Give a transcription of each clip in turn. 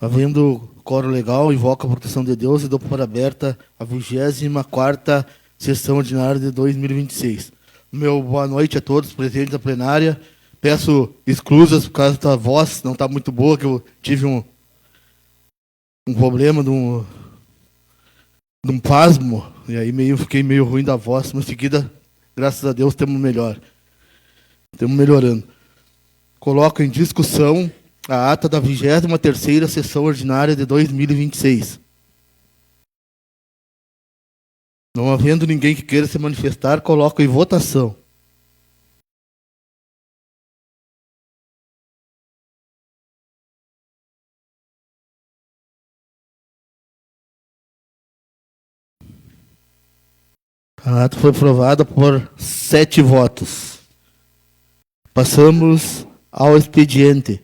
Havendo quórum legal, invoco a proteção de Deus e dou por aberta a 24ª sessão ordinária de 2026. Meu boa noite a todos presentes da plenária. Peço exclusas por causa da voz, não está muito boa, que eu tive um problema de um pasmo, e aí fiquei meio ruim da voz, mas em seguida, graças a Deus, estamos melhorando. Coloco em discussão a ata da 23ª sessão ordinária de 2026. Não havendo ninguém que queira se manifestar, coloco em votação. A ata foi aprovada por 7 votos. Passamos ao expediente.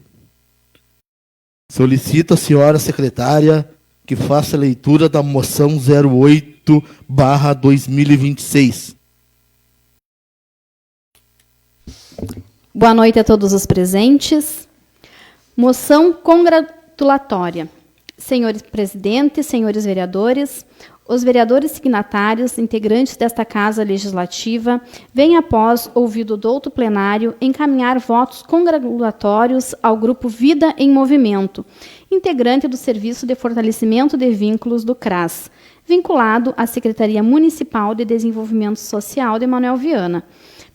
Solicito a senhora secretária que faça a leitura da moção 08/2026. Boa noite a todos os presentes. Moção congratulatória. Senhores presidentes, senhores vereadores, os vereadores signatários, integrantes desta Casa Legislativa, vêm, após ouvido o douto plenário, encaminhar votos congratulatórios ao Grupo Vida em Movimento, integrante do Serviço de Fortalecimento de Vínculos do CRAS, vinculado à Secretaria Municipal de Desenvolvimento Social de Manoel Viana,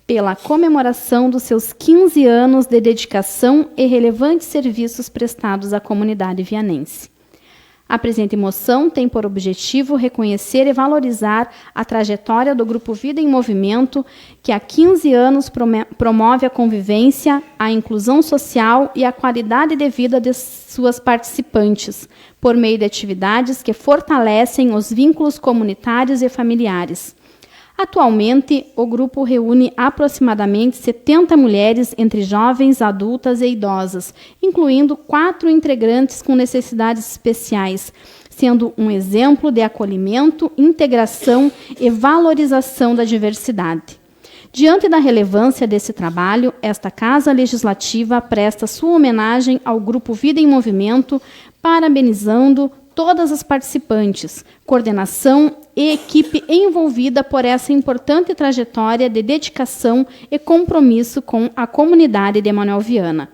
pela comemoração dos seus 15 anos de dedicação e relevantes serviços prestados à comunidade vianense. A presente moção tem por objetivo reconhecer e valorizar a trajetória do Grupo Vida em Movimento, que há 15 anos promove a convivência, a inclusão social e a qualidade de vida de suas participantes, por meio de atividades que fortalecem os vínculos comunitários e familiares. Atualmente, o grupo reúne aproximadamente 70 mulheres entre jovens, adultas e idosas, incluindo 4 integrantes com necessidades especiais, sendo um exemplo de acolhimento, integração e valorização da diversidade. Diante da relevância desse trabalho, esta Casa Legislativa presta sua homenagem ao Grupo Vida em Movimento, parabenizando todas as participantes, coordenação e equipe envolvida por essa importante trajetória de dedicação e compromisso com a comunidade de Manoel Viana.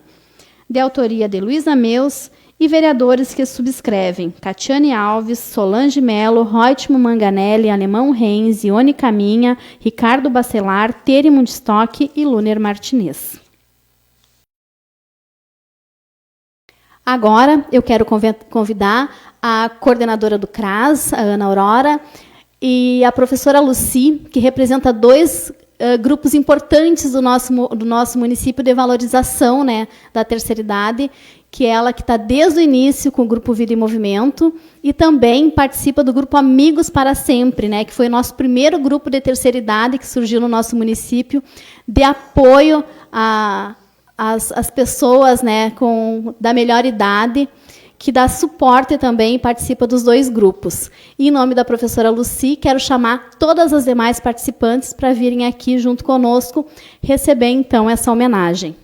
De autoria de Luísa Meus e vereadores que subscrevem: Catiane Alves, Solange Melo, Roitmo Manganelli, Alemão Reis, Ione Caminha, Ricardo Bacelar, Tere Mundstock e Luner Martinez. Agora, eu quero convidar a coordenadora do CRAS, a Ana Aurora, e a professora Lucy, que representa 2 grupos importantes do nosso município de valorização, né, da terceira idade, que é ela que está desde o início com o Grupo Vida em Movimento e também participa do Grupo Amigos para Sempre, né, que foi o nosso primeiro grupo de terceira idade que surgiu no nosso município, de apoio às pessoas, né, da melhor idade, que dá suporte também e participa dos 2 grupos. E, em nome da professora Lucy, quero chamar todas as demais participantes para virem aqui junto conosco receber, então, essa homenagem.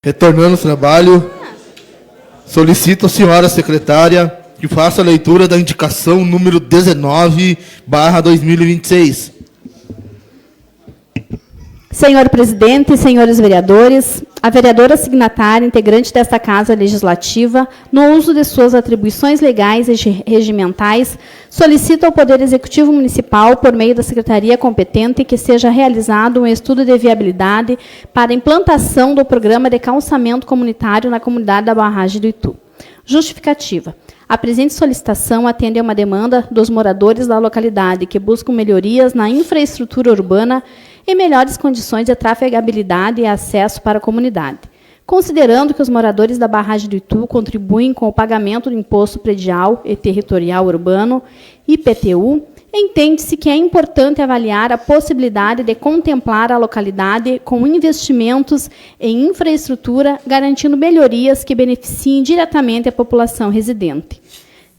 Retornando ao trabalho, solicito à senhora secretária que faça a leitura da indicação número 19/2026. Senhor presidente, senhores vereadores, a vereadora signatária, integrante desta Casa Legislativa, no uso de suas atribuições legais e regimentais, solicita ao Poder Executivo Municipal, por meio da Secretaria competente, que seja realizado um estudo de viabilidade para a implantação do programa de calçamento comunitário na comunidade da Barragem do Itu. Justificativa. A presente solicitação atende a uma demanda dos moradores da localidade que buscam melhorias na infraestrutura urbana e melhores condições de trafegabilidade e acesso para a comunidade. Considerando que os moradores da Barragem do Itu contribuem com o pagamento do Imposto Predial e Territorial Urbano, IPTU, entende-se que é importante avaliar a possibilidade de contemplar a localidade com investimentos em infraestrutura, garantindo melhorias que beneficiem diretamente a população residente.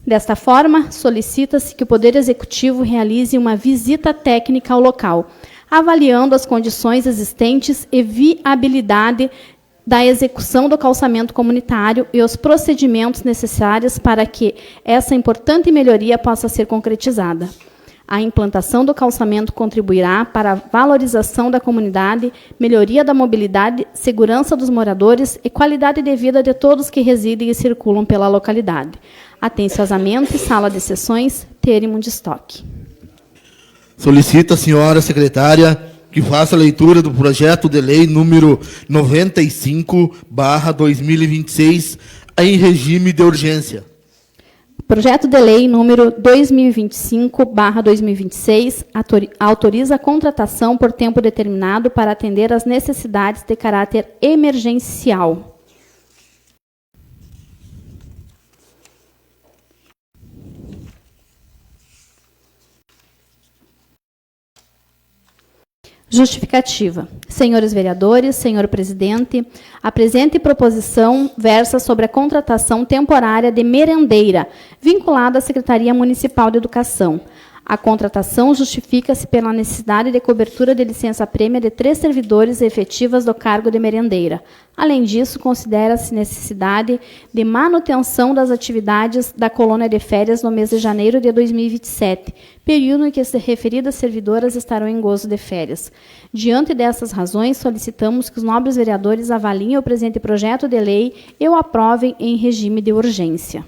Desta forma, solicita-se que o Poder Executivo realize uma visita técnica ao local, avaliando as condições existentes e viabilidade da execução do calçamento comunitário e os procedimentos necessários para que essa importante melhoria possa ser concretizada. A implantação do calçamento contribuirá para a valorização da comunidade, melhoria da mobilidade, segurança dos moradores e qualidade de vida de todos que residem e circulam pela localidade. Atenciosamente, Sala de Sessões, termo de estoque. Solicito à senhora secretária que faça a leitura do projeto de lei número 95/2026 em regime de urgência. Projeto de lei número 2025/2026 autoriza a contratação por tempo determinado para atender às necessidades de caráter emergencial. Justificativa. Senhores vereadores, senhor presidente, a presente proposição versa sobre a contratação temporária de merendeira, vinculada à Secretaria Municipal de Educação. A contratação justifica-se pela necessidade de cobertura de licença-prêmia de 3 servidores efetivas do cargo de merendeira. Além disso, considera-se necessidade de manutenção das atividades da colônia de férias no mês de janeiro de 2027, período em que as referidas servidoras estarão em gozo de férias. Diante dessas razões, solicitamos que os nobres vereadores avaliem o presente projeto de lei e o aprovem em regime de urgência.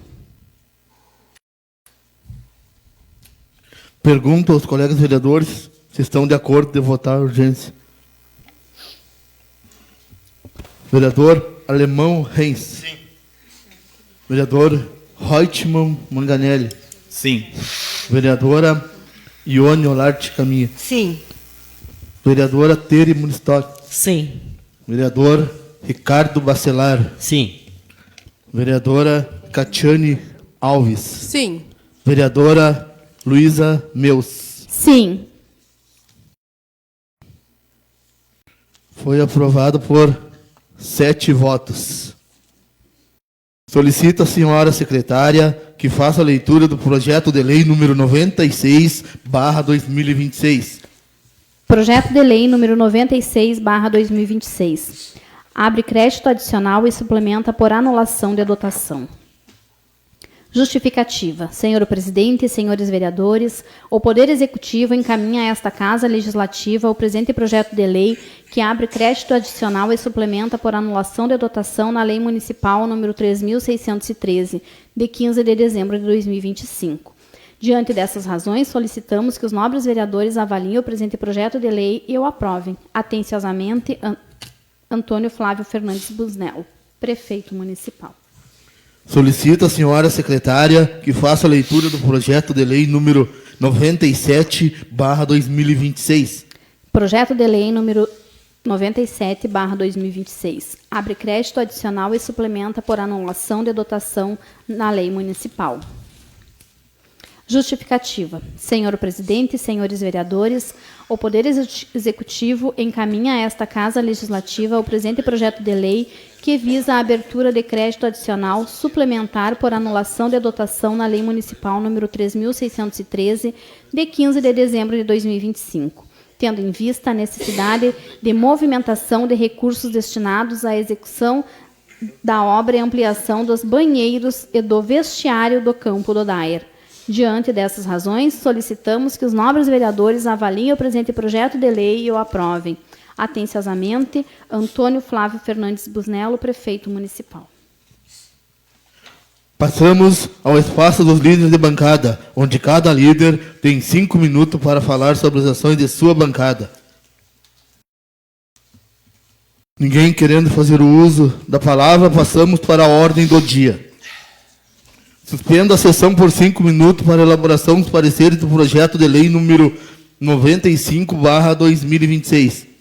Pergunto aos colegas vereadores se estão de acordo de votar a urgência. Vereador Alemão Reis. Sim. Vereador Reutemann Manganelli. Sim. Vereadora Ione Olarte Caminha. Sim. Vereadora Tere Munistock. Sim. Vereador Ricardo Bacelar. Sim. Vereadora Catiane Alves. Sim. Vereadora Luísa Meus. Sim. Foi aprovado por 7 votos. Solicito à senhora secretária que faça a leitura do projeto de lei número 96/2026. Projeto de lei número 96/2026. Abre crédito adicional e suplementa por anulação de dotação. Justificativa. Senhor presidente, senhores vereadores, o Poder Executivo encaminha a esta Casa Legislativa o presente projeto de lei que abre crédito adicional e suplementa por anulação de dotação na Lei Municipal número 3.613, de 15 de dezembro de 2025. Diante dessas razões, solicitamos que os nobres vereadores avaliem o presente projeto de lei e o aprovem. Atenciosamente, Antônio Flávio Fernandes Busnello, Prefeito Municipal. Solicito à senhora secretária que faça a leitura do projeto de lei número 97/2026. Projeto de lei número 97/2026. Abre crédito adicional e suplementa por anulação de dotação na lei municipal. Justificativa. Senhor presidente, senhores vereadores, o Poder Executivo encaminha a esta Casa Legislativa o presente projeto de lei que visa a abertura de crédito adicional suplementar por anulação de dotação na Lei Municipal número 3.613, de 15 de dezembro de 2025. tendo em vista a necessidade de movimentação de recursos destinados à execução da obra e ampliação dos banheiros e do vestiário do campo do Daer. Diante dessas razões, solicitamos que os nobres vereadores avaliem o presente projeto de lei e o aprovem. Atenciosamente, Antônio Flávio Fernandes Busnello, prefeito municipal. Passamos ao espaço dos líderes de bancada, onde cada líder tem 5 minutos para falar sobre as ações de sua bancada. Ninguém querendo fazer o uso da palavra, passamos para a ordem do dia. Suspendo a sessão por 5 minutos para elaboração dos pareceres do projeto de lei número 95/2026.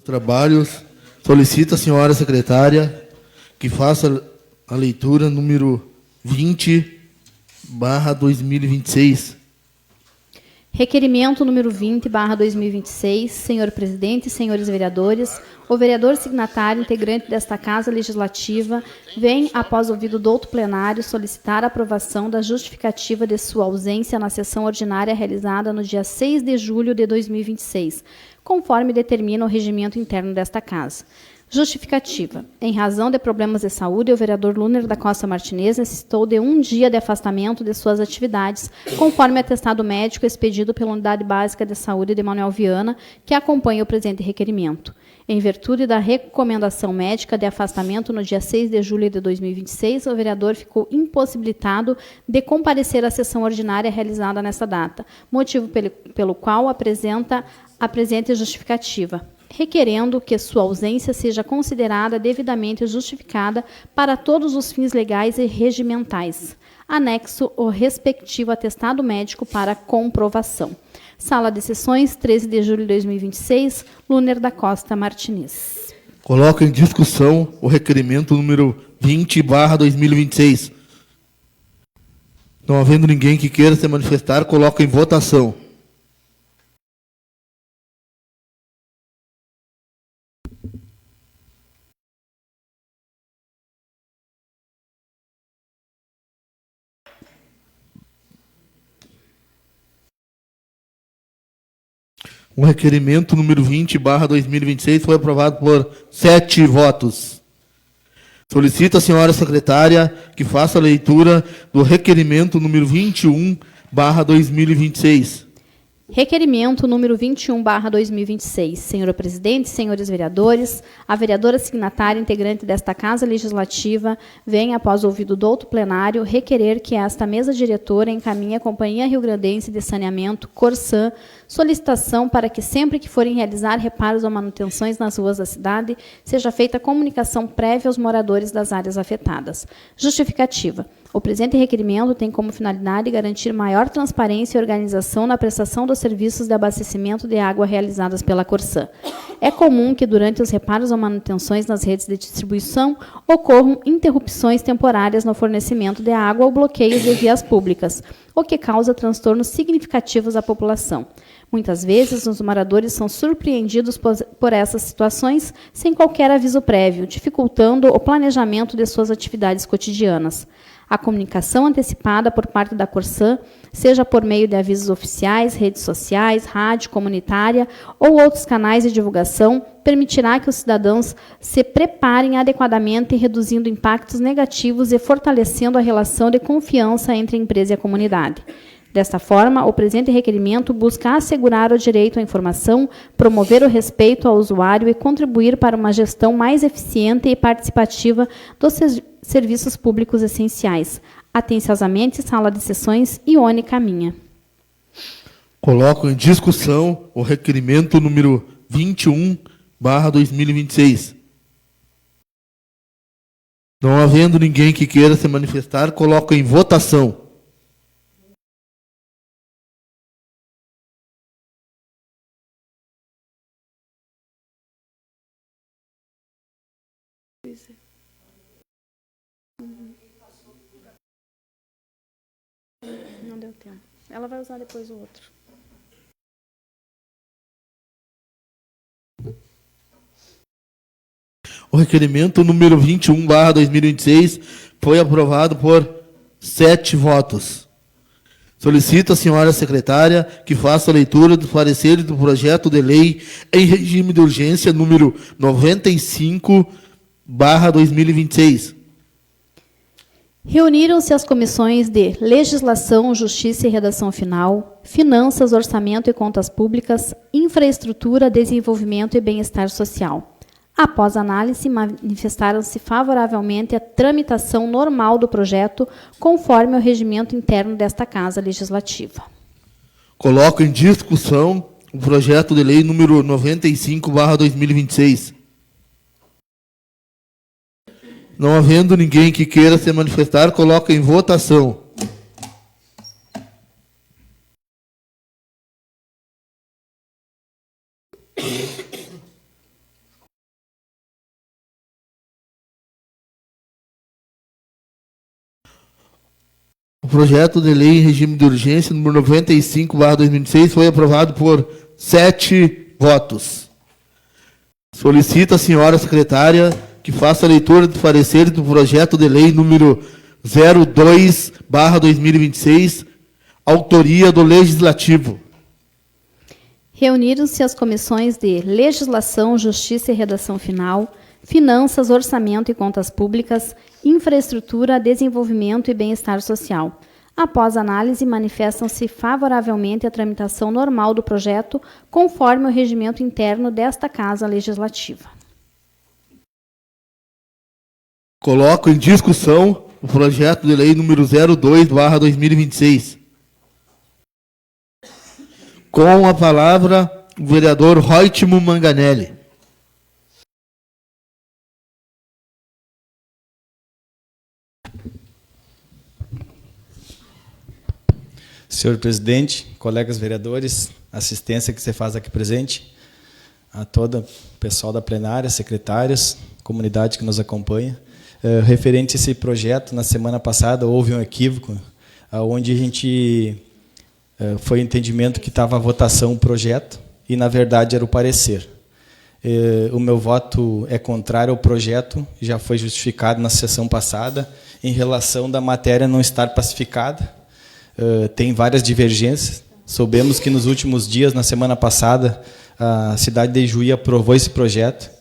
Trabalhos, solicita a senhora secretária que faça a leitura número 20/2026. Requerimento número 20/2026, senhor presidente, senhores vereadores, o vereador signatário integrante desta Casa Legislativa vem, após ouvido douto plenário, solicitar a aprovação da justificativa de sua ausência na sessão ordinária realizada no dia 6 de julho de 2026, conforme determina o regimento interno desta Casa. Justificativa. Em razão de problemas de saúde, o vereador Luner da Costa Martinez necessitou de 1 dia de afastamento de suas atividades, conforme atestado médico expedido pela Unidade Básica de Saúde de Manuel Viana, que acompanha o presente requerimento. Em virtude da recomendação médica de afastamento no dia 6 de julho de 2026, o vereador ficou impossibilitado de comparecer à sessão ordinária realizada nesta data, motivo pelo qual apresenta a presente justificativa, requerendo que sua ausência seja considerada devidamente justificada para todos os fins legais e regimentais. Anexo o respectivo atestado médico para comprovação. Sala de Sessões, 13 de julho de 2026, Luner da Costa Martinez. Coloca em discussão o requerimento número 20/2026. Não havendo ninguém que queira se manifestar, coloca em votação. O requerimento número 20/2026 foi aprovado por 7 votos. Solicito à senhora secretária que faça a leitura do requerimento número 21/2026. Requerimento número 21/2026. Senhor presidente, senhores vereadores, a vereadora signatária integrante desta Casa Legislativa vem, após ouvido do douto plenário, requerer que esta mesa diretora encaminhe à Companhia Rio-Grandense de Saneamento, Corsã, solicitação para que, sempre que forem realizar reparos ou manutenções nas ruas da cidade, seja feita comunicação prévia aos moradores das áreas afetadas. Justificativa. O presente requerimento tem como finalidade garantir maior transparência e organização na prestação dos serviços de abastecimento de água realizadas pela Corsã. É comum que, durante os reparos ou manutenções nas redes de distribuição, ocorram interrupções temporárias no fornecimento de água ou bloqueios de vias públicas, o que causa transtornos significativos à população. Muitas vezes, os moradores são surpreendidos por essas situações sem qualquer aviso prévio, dificultando o planejamento de suas atividades cotidianas. A comunicação antecipada por parte da Corsã, seja por meio de avisos oficiais, redes sociais, rádio comunitária ou outros canais de divulgação, permitirá que os cidadãos se preparem adequadamente, reduzindo impactos negativos e fortalecendo a relação de confiança entre a empresa e a comunidade. Desta forma, o presente requerimento busca assegurar o direito à informação, promover o respeito ao usuário e contribuir para uma gestão mais eficiente e participativa dos serviços públicos essenciais. Atenciosamente, Sala de Sessões, Ione Caminha. Coloco em discussão o requerimento número 21/2026. Não havendo ninguém que queira se manifestar, coloco em votação. Não deu tempo. Ela vai usar depois o outro. O requerimento número 21/2026 foi aprovado por 7 votos. Solicito à senhora secretária que faça a leitura dos pareceres do projeto de lei em regime de urgência número 95/2026. Reuniram-se as comissões de Legislação, Justiça e Redação Final, Finanças, Orçamento e Contas Públicas, Infraestrutura, Desenvolvimento e Bem-Estar Social. Após análise, manifestaram-se favoravelmente à tramitação normal do projeto, conforme o regimento interno desta Casa Legislativa. Coloco em discussão o projeto de lei número 95/2026. Não havendo ninguém que queira se manifestar, coloco em votação. O projeto de lei em regime de urgência número 95/2026 foi aprovado por 7 votos. Solicito à senhora secretária que faça a leitura dos pareceres do projeto de lei número 02/2026, autoria do Legislativo. Reuniram-se as comissões de Legislação, Justiça e Redação Final, Finanças, Orçamento e Contas Públicas, Infraestrutura, Desenvolvimento e Bem-Estar Social. Após análise, manifestam-se favoravelmente à tramitação normal do projeto, conforme o regimento interno desta Casa Legislativa. Coloco em discussão o projeto de lei número 02/2026. Com a palavra, o vereador Róitimo Manganelli. Senhor presidente, colegas vereadores, assistência que você faz aqui presente, a todo o pessoal da plenária, secretários, comunidade que nos acompanha. Referente a esse projeto, na semana passada houve um equívoco, onde a gente foi o entendimento que estava a votação o projeto e, na verdade, era o parecer. O meu voto é contrário ao projeto, já foi justificado na sessão passada, em relação da matéria não estar pacificada. Tem várias divergências. Soubemos que nos últimos dias, na semana passada, a cidade de Ijuí aprovou esse projeto,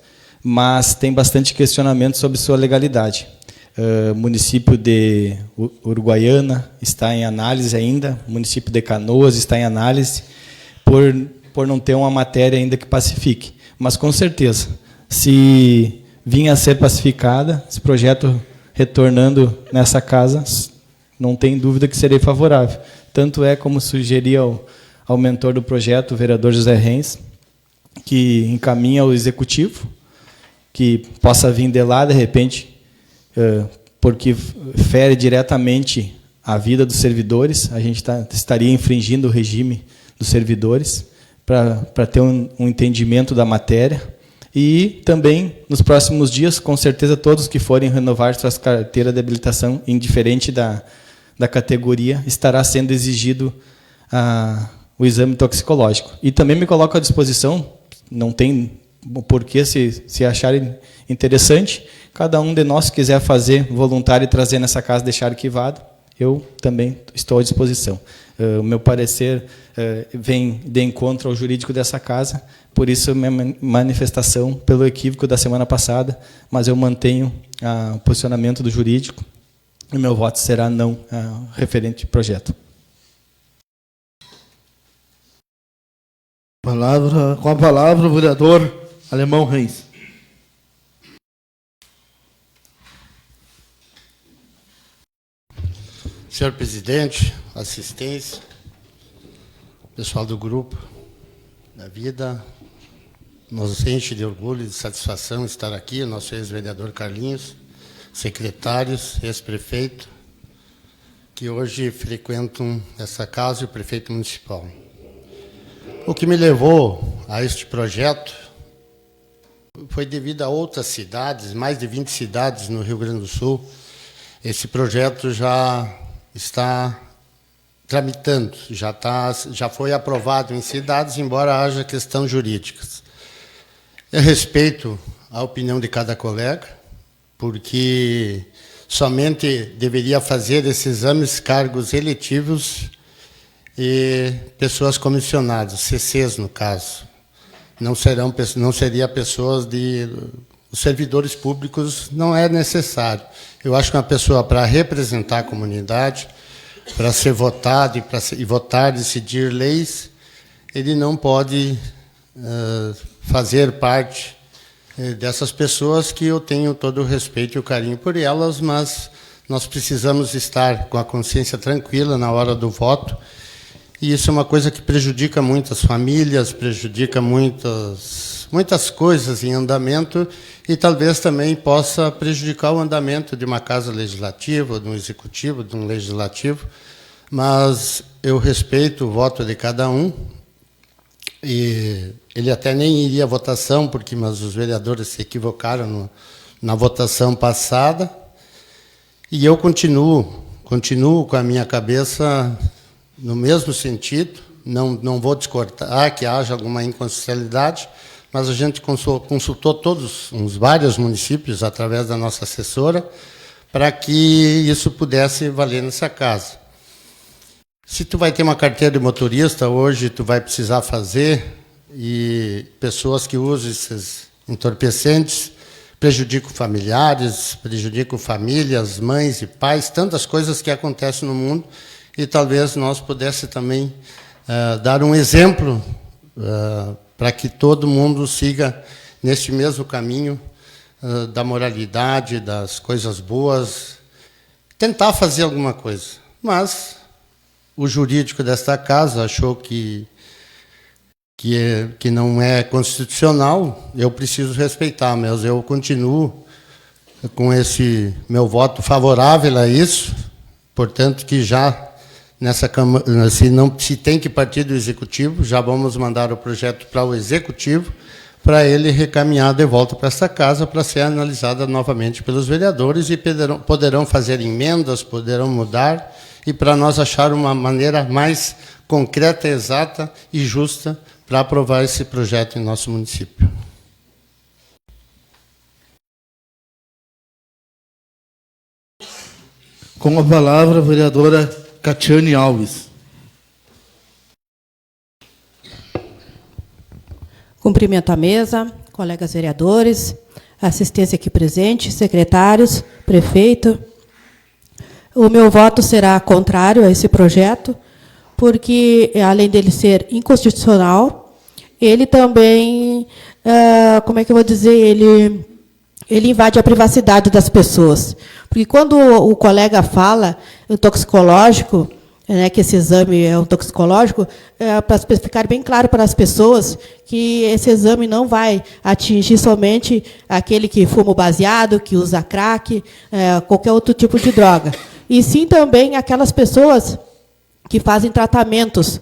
mas tem bastante questionamento sobre sua legalidade. O município de Uruguaiana está em análise ainda, o município de Canoas está em análise, por não ter uma matéria ainda que pacifique. Mas, com certeza, se vir a ser pacificada, esse projeto retornando nessa casa, não tem dúvida que serei favorável. Tanto é como sugeria ao mentor do projeto, o vereador José Reis, que encaminha ao executivo, que possa vir de lá, de repente, porque fere diretamente a vida dos servidores, a gente estaria infringindo o regime dos servidores, para ter um entendimento da matéria. E também, nos próximos dias, com certeza, todos que forem renovar suas carteiras de habilitação, indiferente da categoria, estará sendo exigido o exame toxicológico. E também me coloco à disposição, não tem porquê se acharem interessante, cada um de nós que quiser fazer voluntário e trazer nessa casa, deixar arquivado, eu também estou à disposição. O meu parecer vem de encontro ao jurídico dessa casa, por isso minha manifestação pelo equívoco da semana passada, mas eu mantenho o posicionamento do jurídico e meu voto será não referente ao projeto. Com a palavra, o vereador Alemão Reis. Senhor presidente, assistência, pessoal do grupo da vida, nos enche de orgulho e de satisfação estar aqui, o nosso ex-vereador Carlinhos, secretários, ex-prefeito, que hoje frequentam essa casa e o prefeito municipal. O que me levou a este projeto foi devido a outras cidades, mais de 20 cidades no Rio Grande do Sul. Esse projeto já está tramitando, já foi aprovado em cidades, embora haja questões jurídicas. Eu respeito a opinião de cada colega, porque somente deveria fazer esses exames cargos eletivos e pessoas comissionadas, CCs no caso. Não seria pessoas os servidores públicos, não é necessário. Eu acho que uma pessoa para representar a comunidade, para ser votado e votar, decidir leis, ele não pode fazer parte dessas pessoas, que eu tenho todo o respeito e o carinho por elas, mas nós precisamos estar com a consciência tranquila na hora do voto, e isso é uma coisa que prejudica muitas famílias, prejudica muitas coisas em andamento, e talvez também possa prejudicar o andamento de uma casa legislativa, de um executivo, de um legislativo, mas eu respeito o voto de cada um, e ele até nem iria à votação, mas os vereadores se equivocaram na votação passada, e eu continuo com a minha cabeça no mesmo sentido, não vou discordar que haja alguma inconstitucionalidade, mas a gente consultou vários municípios, através da nossa assessora, para que isso pudesse valer nessa casa. Se tu vai ter uma carteira de motorista, hoje tu vai precisar fazer, e pessoas que usam esses entorpecentes prejudicam familiares, prejudicam famílias, mães e pais, tantas coisas que acontecem no mundo, e talvez nós pudéssemos também dar um exemplo para que todo mundo siga neste mesmo caminho da moralidade, das coisas boas, tentar fazer alguma coisa. Mas o jurídico desta casa achou que não é constitucional, eu preciso respeitar, mas eu continuo com esse meu voto favorável a isso, portanto que já nessa Câmara, se tem que partir do Executivo, já vamos mandar o projeto para o Executivo, para ele recaminhar de volta para esta casa, para ser analisada novamente pelos vereadores, e poderão fazer emendas, poderão mudar, e para nós achar uma maneira mais concreta, exata e justa para aprovar esse projeto em nosso município. Com a palavra, a vereadora Catiane Alves. Cumprimento a mesa, colegas vereadores, assistência aqui presente, secretários, prefeito. O meu voto será contrário a esse projeto, porque, além dele ser inconstitucional, ele também, como é que eu vou dizer, ele invade a privacidade das pessoas. Porque quando o colega fala o toxicológico, que esse exame é um toxicológico, para ficar bem claro para as pessoas que esse exame não vai atingir somente aquele que fuma baseado, que usa crack, qualquer outro tipo de droga. E sim também aquelas pessoas que fazem tratamentos,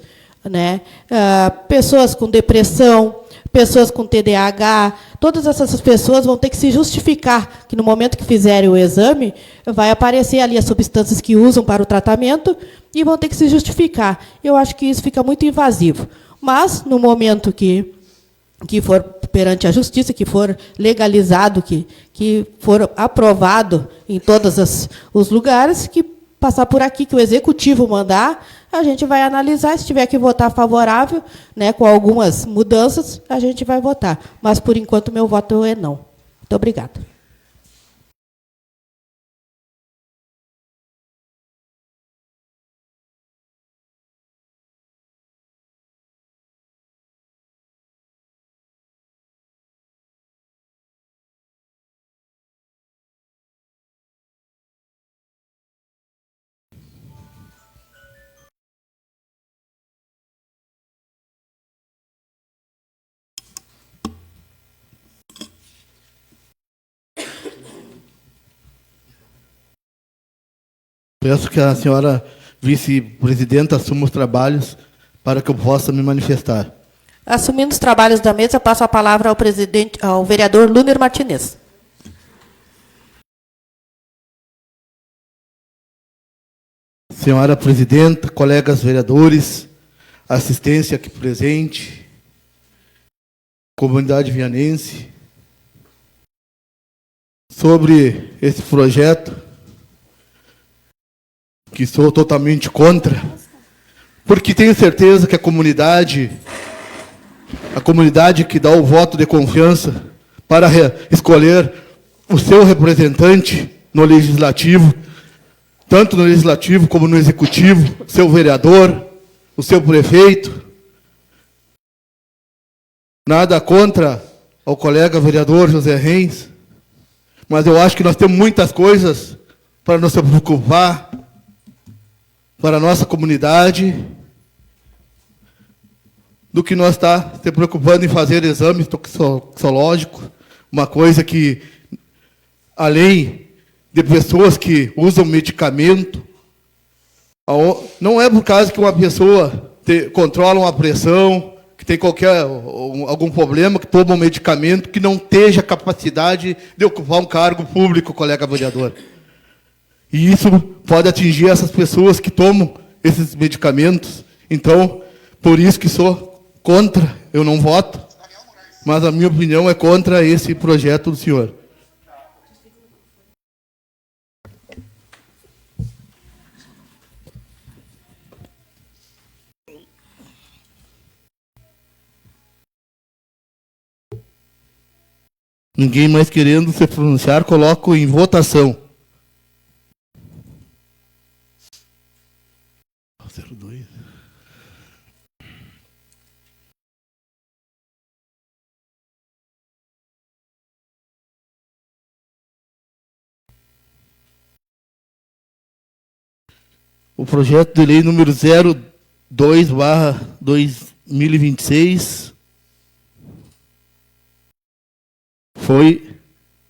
pessoas com depressão, pessoas com TDAH, todas essas pessoas vão ter que se justificar que, no momento que fizerem o exame, vai aparecer ali as substâncias que usam para o tratamento e vão ter que se justificar. Eu acho que isso fica muito invasivo. Mas, no momento que for perante a justiça, que for legalizado, que for aprovado em todos os lugares, que passar por aqui, que o executivo mandar, a gente vai analisar. Se tiver que votar favorável, né, com algumas mudanças, a gente vai votar. Mas, por enquanto, meu voto é não. Muito obrigada. Peço que a senhora vice-presidenta assuma os trabalhos para que eu possa me manifestar. Assumindo os trabalhos da mesa, passo a palavra ao vereador Luner Martinez. Senhora presidenta, colegas vereadores, assistência aqui presente, comunidade vianense, sobre esse projeto, que sou totalmente contra, porque tenho certeza que a comunidade que dá o voto de confiança para escolher o seu representante no legislativo, tanto no legislativo como no executivo, seu vereador, o seu prefeito. Nada contra ao colega vereador José Reis, mas eu acho que nós temos muitas coisas para nos preocupar, para a nossa comunidade, do que nós está se preocupando em fazer exame toxicológico, uma coisa que, além de pessoas que usam medicamento, não é por causa que uma pessoa controla uma pressão, que tem algum problema, que toma um medicamento, que não esteja capacidade de ocupar um cargo público, colega vereador. E isso pode atingir essas pessoas que tomam esses medicamentos. Então, por isso que sou contra, eu não voto, mas a minha opinião é contra esse projeto do senhor. Ninguém mais querendo se pronunciar, coloco em votação. 02. O projeto de lei número 02/2026 foi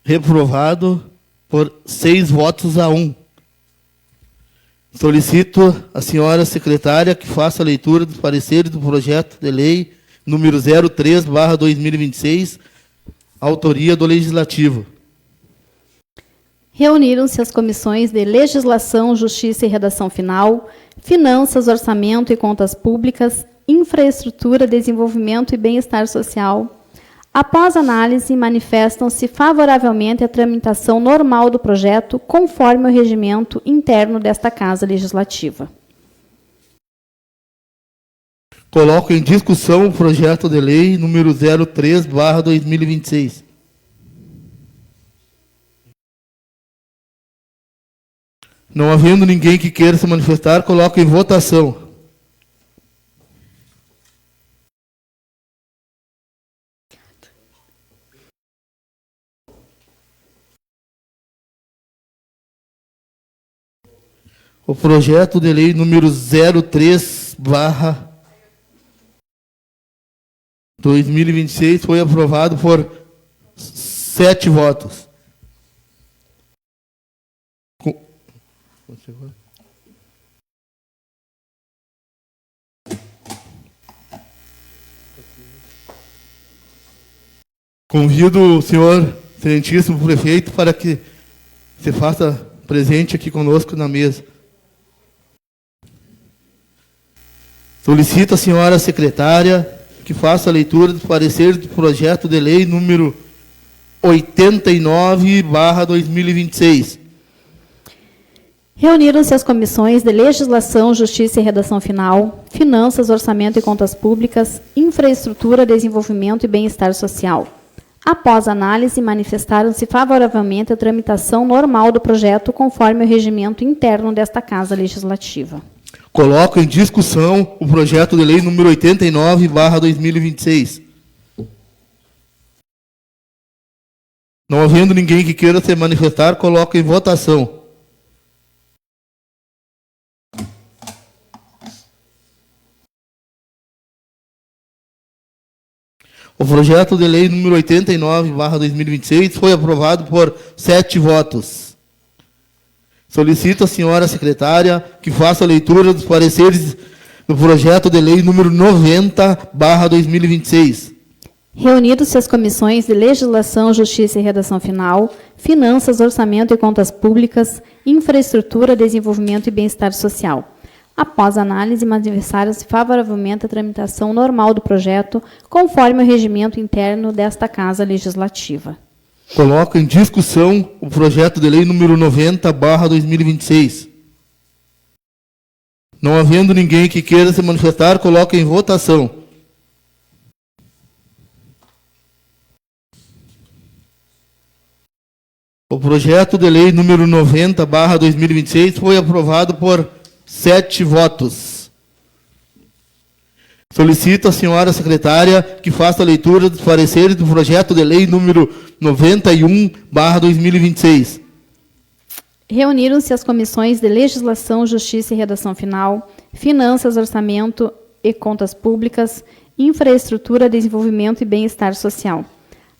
reprovado por 6 votos a 1. Solicito à senhora secretária que faça a leitura dos pareceres do projeto de lei número 03/2026, autoria do Legislativo. Reuniram-se as comissões de Legislação, Justiça e Redação Final, Finanças, Orçamento e Contas Públicas, Infraestrutura, Desenvolvimento e Bem-Estar Social. Após análise, manifestam-se favoravelmente à tramitação normal do projeto, conforme o regimento interno desta Casa Legislativa. Coloco em discussão o projeto de lei número 03/2026. Não havendo ninguém que queira se manifestar, coloco em votação. O projeto de lei número 03/2026 foi aprovado por 7 votos. Convido o senhor excelentíssimo prefeito para que se faça presente aqui conosco na mesa. Solicito a senhora secretária que faça a leitura do parecer do projeto de lei número 89/2026. Reuniram-se as comissões de Legislação, Justiça e Redação Final, Finanças, Orçamento e Contas Públicas, Infraestrutura, Desenvolvimento e Bem-Estar Social. Após análise, manifestaram-se favoravelmente à tramitação normal do projeto, conforme o regimento interno desta Casa Legislativa. Coloco em discussão o projeto de lei número 89/2026. Não havendo ninguém que queira se manifestar, coloco em votação. O projeto de lei número 89/2026 foi aprovado por 7 votos. Solicito à senhora secretária que faça a leitura dos pareceres do projeto de lei número 90/2026. Reunidos-se as comissões de Legislação, Justiça e Redação Final, Finanças, Orçamento e Contas Públicas, Infraestrutura, Desenvolvimento e Bem-Estar Social. Após análise, manifestaram-se favoravelmente à tramitação normal do projeto, conforme o regimento interno desta Casa Legislativa. Coloco em discussão o projeto de lei número 90/2026. Não havendo ninguém que queira se manifestar, coloco em votação. O projeto de lei número 90/2026 foi aprovado por 7 votos. Solicito à senhora secretária que faça a leitura dos pareceres do projeto de lei número 91/2026. Reuniram-se as comissões de Legislação, Justiça e Redação Final, Finanças, Orçamento e Contas Públicas, Infraestrutura, Desenvolvimento e Bem-Estar Social.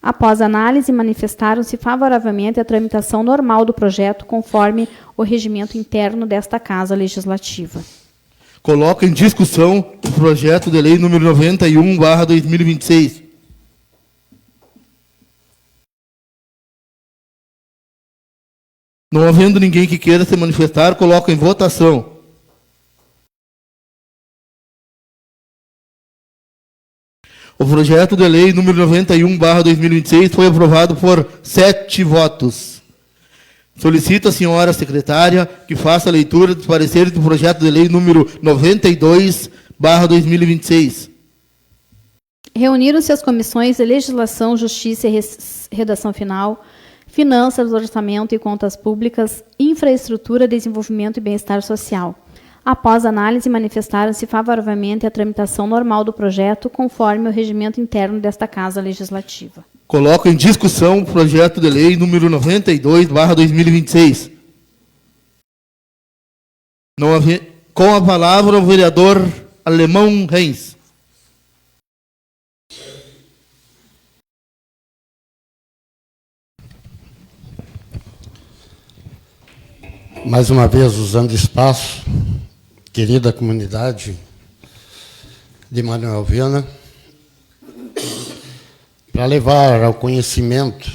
Após análise, manifestaram-se favoravelmente à tramitação normal do projeto, conforme o regimento interno desta Casa Legislativa. Coloco em discussão o projeto de lei número 91/2026. Não havendo ninguém que queira se manifestar, coloco em votação. O projeto de lei número 91/2026 foi aprovado por 7 votos. Solicito à senhora secretária que faça a leitura dos pareceres do projeto de lei número 92/2026. Reuniram-se as comissões de Legislação, Justiça e Redação Final, Finanças, Orçamento e Contas Públicas, Infraestrutura, Desenvolvimento e Bem-Estar Social. Após análise, manifestaram-se favoravelmente à tramitação normal do projeto, conforme o regimento interno desta Casa Legislativa. Coloco em discussão o projeto de lei número 92/2026. Com a palavra o vereador Alemão Reis. Mais uma vez, usando espaço, querida comunidade de Manuel Viana, para levar ao conhecimento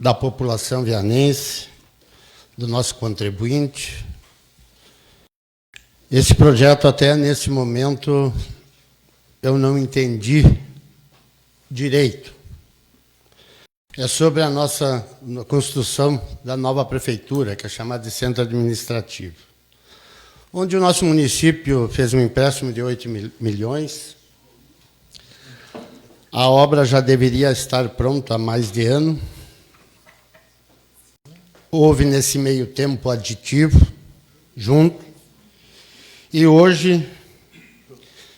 da população vianense, do nosso contribuinte, esse projeto até nesse momento eu não entendi direito. É sobre a nossa construção da nova prefeitura, que é chamada de centro administrativo, onde o nosso município fez um empréstimo de 8 milhões. A obra já deveria estar pronta há mais de ano. Houve, nesse meio tempo, aditivo junto. E hoje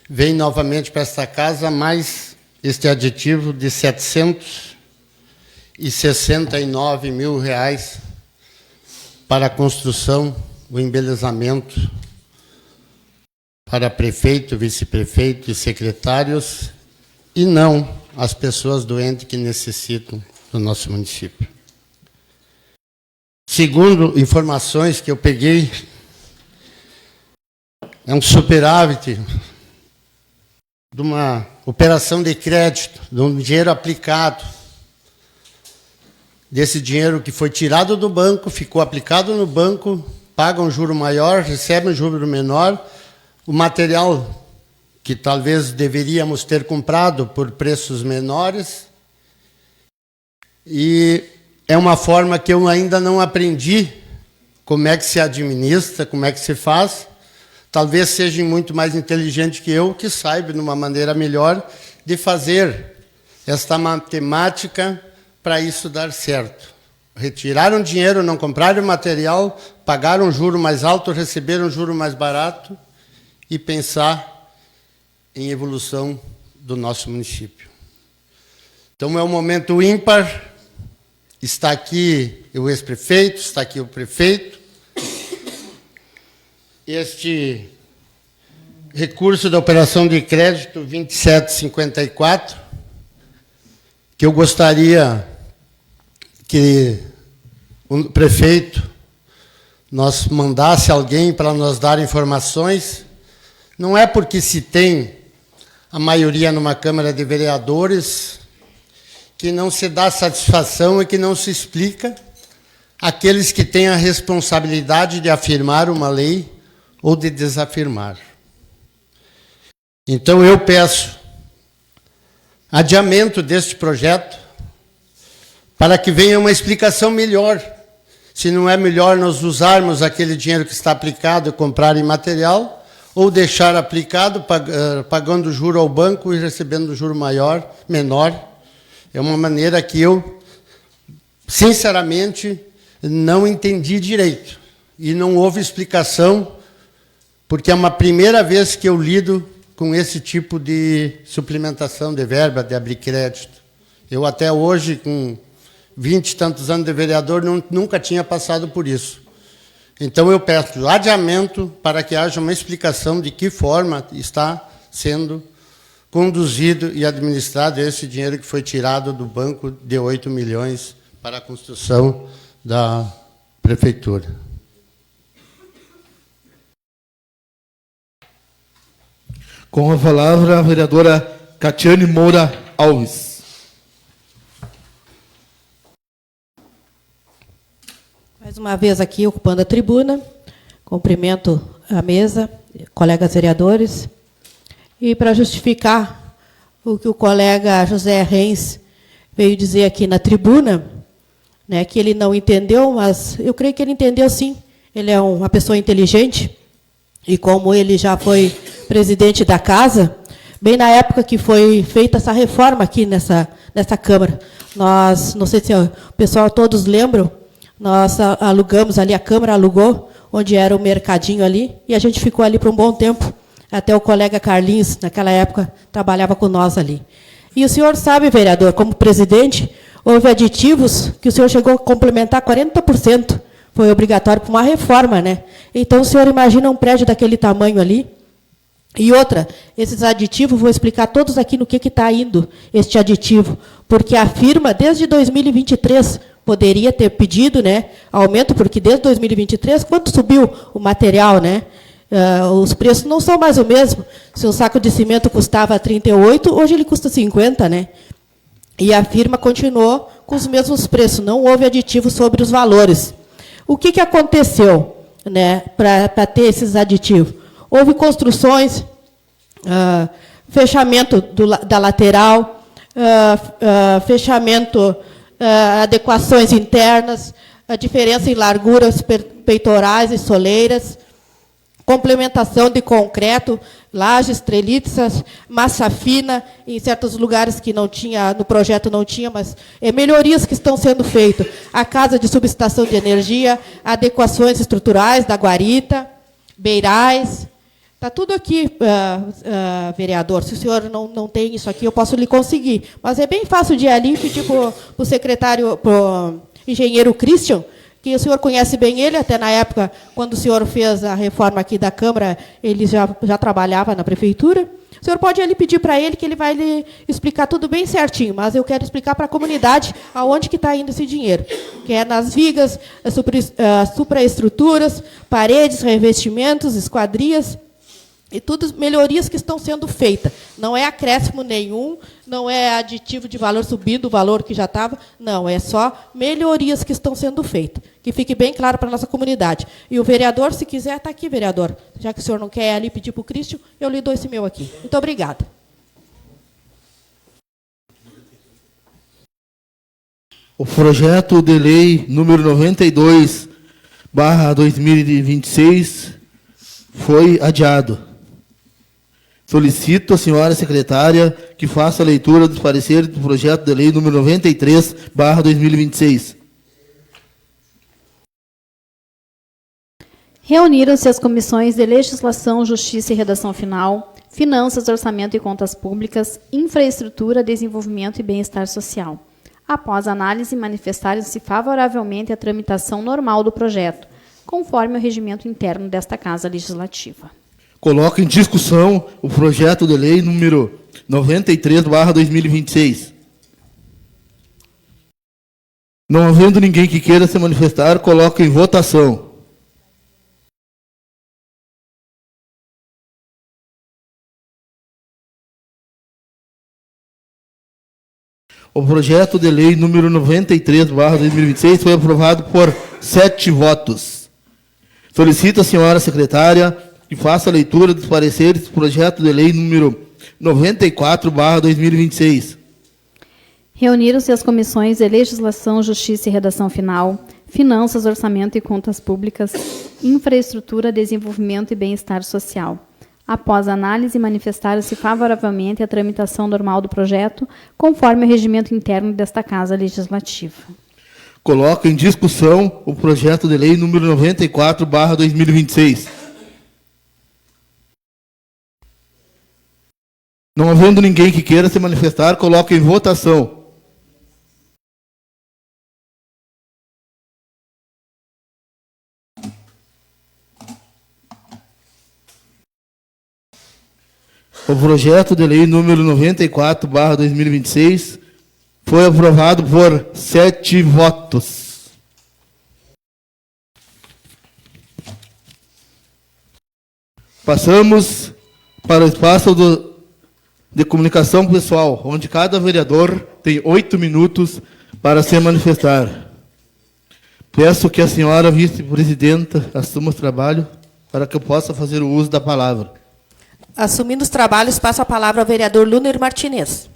vem novamente para esta casa mais este aditivo de 769 mil reais para a construção, o embelezamento para prefeito, vice-prefeito e secretários, e não as pessoas doentes que necessitam do nosso município. Segundo informações que eu peguei, é um superávit de uma operação de crédito, de um dinheiro aplicado, desse dinheiro que foi tirado do banco, ficou aplicado no banco, paga um juro maior, recebe um juro menor, o material que talvez deveríamos ter comprado por preços menores, e é uma forma que eu ainda não aprendi como é que se administra, como é que se faz. Talvez seja muito mais inteligente que eu, que saiba de uma maneira melhor de fazer esta matemática para isso dar certo. Retiraram dinheiro, não compraram material, pagaram um juro mais alto, receberam um juro mais barato e pensar em evolução do nosso município. Então é um momento ímpar. Está aqui o ex-prefeito, está aqui o prefeito. Este recurso da operação de crédito 2754, que eu gostaria que o prefeito nos mandasse alguém para nos dar informações, não é porque se tem a maioria numa Câmara de Vereadores que não se dá satisfação e que não se explica àqueles que têm a responsabilidade de afirmar uma lei ou de desafirmar. Então, eu peço adiamento deste projeto para que venha uma explicação melhor. Se não é melhor nós usarmos aquele dinheiro que está aplicado e comprar em material, ou deixar aplicado, pagando juro ao banco e recebendo juro menor. É uma maneira que eu, sinceramente, não entendi direito. E não houve explicação, porque é uma primeira vez que eu lido com esse tipo de suplementação de verba, de abrir crédito. Eu até hoje, com 20 e tantos anos de vereador, nunca tinha passado por isso. Então eu peço adiamento para que haja uma explicação de que forma está sendo conduzido e administrado esse dinheiro que foi tirado do banco de 8 milhões para a construção da prefeitura. Com a palavra, a vereadora Catiane Moura Alves. Mais uma vez aqui, ocupando a tribuna, cumprimento a mesa, colegas vereadores, e para justificar o que o colega José Reis veio dizer aqui na tribuna, né, que ele não entendeu, mas eu creio que ele entendeu sim. Ele é uma pessoa inteligente, e como ele já foi presidente da casa, bem na época que foi feita essa reforma aqui nessa Câmara, nós, não sei se o pessoal todos lembram, nós alugamos ali, a Câmara alugou, onde era o mercadinho ali, e a gente ficou ali por um bom tempo, até o colega Carlinhos, naquela época, trabalhava com nós ali. E o senhor sabe, vereador, como presidente, houve aditivos que o senhor chegou a complementar 40%, foi obrigatório para uma reforma, né? Então, o senhor imagina um prédio daquele tamanho ali. E outra, esses aditivos, vou explicar todos aqui no que está indo este aditivo, porque a firma, desde 2023, poderia ter pedido, né, aumento, porque desde 2023, quanto subiu o material, né? Os preços não são mais o mesmo. Se um saco de cimento custava 38, hoje ele custa 50, né? E a firma continuou com os mesmos preços, não houve aditivo sobre os valores. O que aconteceu, né, para ter esses aditivos? Houve construções, fechamento da lateral, fechamento, adequações internas, a diferença em larguras peitorais e soleiras, complementação de concreto, lajes, treliças, massa fina, em certos lugares que não tinha, no projeto não tinha, mas melhorias que estão sendo feitas. A casa de subestação de energia, adequações estruturais da guarita, beirais. Está tudo aqui, vereador. Se o senhor não tem isso aqui, eu posso lhe conseguir. Mas é bem fácil de ir ali e pedir para o secretário, para o engenheiro Christian, que o senhor conhece bem ele, até na época, quando o senhor fez a reforma aqui da Câmara, ele já trabalhava na prefeitura. O senhor pode ali pedir para ele, que ele vai lhe explicar tudo bem certinho, mas eu quero explicar para a comunidade aonde que está indo esse dinheiro, que é nas vigas, supraestruturas, paredes, revestimentos, esquadrias, E tudo melhorias que estão sendo feitas. Não é acréscimo nenhum, não é aditivo de valor subindo o valor que já estava. Não, é só melhorias que estão sendo feitas. Que fique bem claro para a nossa comunidade. E o vereador, se quiser, está aqui, vereador. Já que o senhor não quer ali pedir para o Cristian, eu lhe dou esse meu aqui. Muito obrigada. O projeto de lei número 92/2026 foi adiado. Solicito à senhora secretária que faça a leitura dos pareceres do projeto de lei número 93/2026. Reuniram-se as comissões de Legislação, Justiça e Redação Final, Finanças, Orçamento e Contas Públicas, Infraestrutura, Desenvolvimento e Bem-Estar Social. Após análise, manifestaram-se favoravelmente à tramitação normal do projeto, conforme o regimento interno desta Casa Legislativa. Coloco em discussão o projeto de lei número 93/2026. Não havendo ninguém que queira se manifestar, coloco em votação. O projeto de lei número 93/2026 foi aprovado por 7 votos. Solicito à senhora secretária que faça a leitura dos pareceres do projeto de lei número 94/2026. Reuniram-se as comissões de Legislação, Justiça e Redação Final, Finanças, Orçamento e Contas Públicas, Infraestrutura, Desenvolvimento e Bem-Estar Social. Após análise, manifestaram-se favoravelmente à tramitação normal do projeto, conforme o regimento interno desta Casa Legislativa. Coloco em discussão o projeto de lei número 94/2026. Não havendo ninguém que queira se manifestar, coloco em votação. O projeto de lei número 94/2026 foi aprovado por 7 votos. Passamos para o espaço de comunicação pessoal, onde cada vereador tem 8 minutos para se manifestar. Peço que a senhora vice-presidenta assuma o trabalho para que eu possa fazer o uso da palavra. Assumindo os trabalhos, passo a palavra ao vereador Luner Martinez.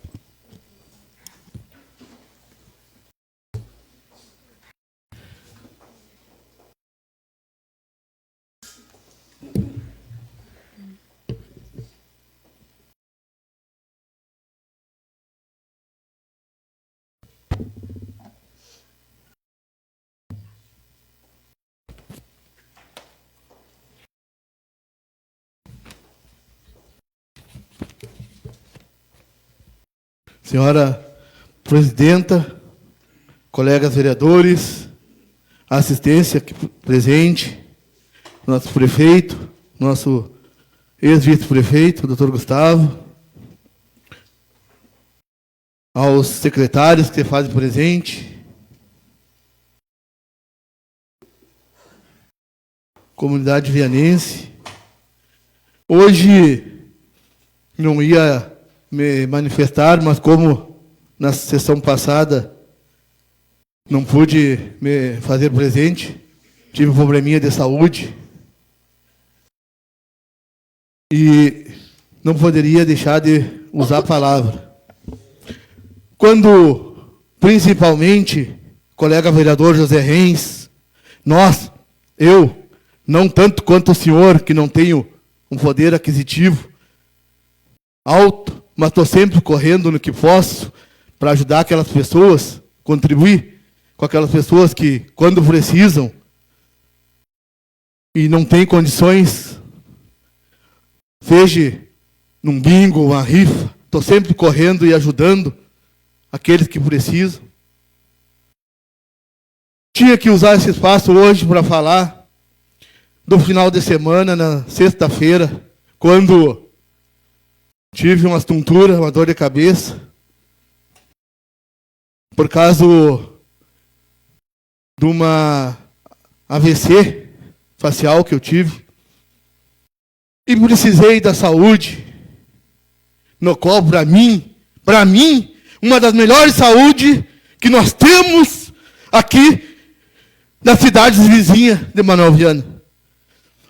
Senhora presidenta, colegas vereadores, assistência aqui presente, nosso prefeito, nosso ex-vice-prefeito, doutor Gustavo, aos secretários que se fazem presente, comunidade vianense. Hoje não ia me manifestar, mas como na sessão passada não pude me fazer presente, tive um probleminha de saúde e não poderia deixar de usar a palavra. Quando, principalmente, o colega vereador José Reis, eu, não tanto quanto o senhor, que não tenho um poder aquisitivo alto, mas estou sempre correndo no que posso para ajudar aquelas pessoas, contribuir com aquelas pessoas que, quando precisam e não têm condições, seja num bingo, uma rifa, estou sempre correndo e ajudando aqueles que precisam. Tinha que usar esse espaço hoje para falar do final de semana, na sexta-feira, quando tive uma tontura, uma dor de cabeça, por causa de uma AVC facial que eu tive. e precisei da saúde, no qual, para mim, uma das melhores saúdes que nós temos aqui nas cidades vizinhas de Manoel Viana.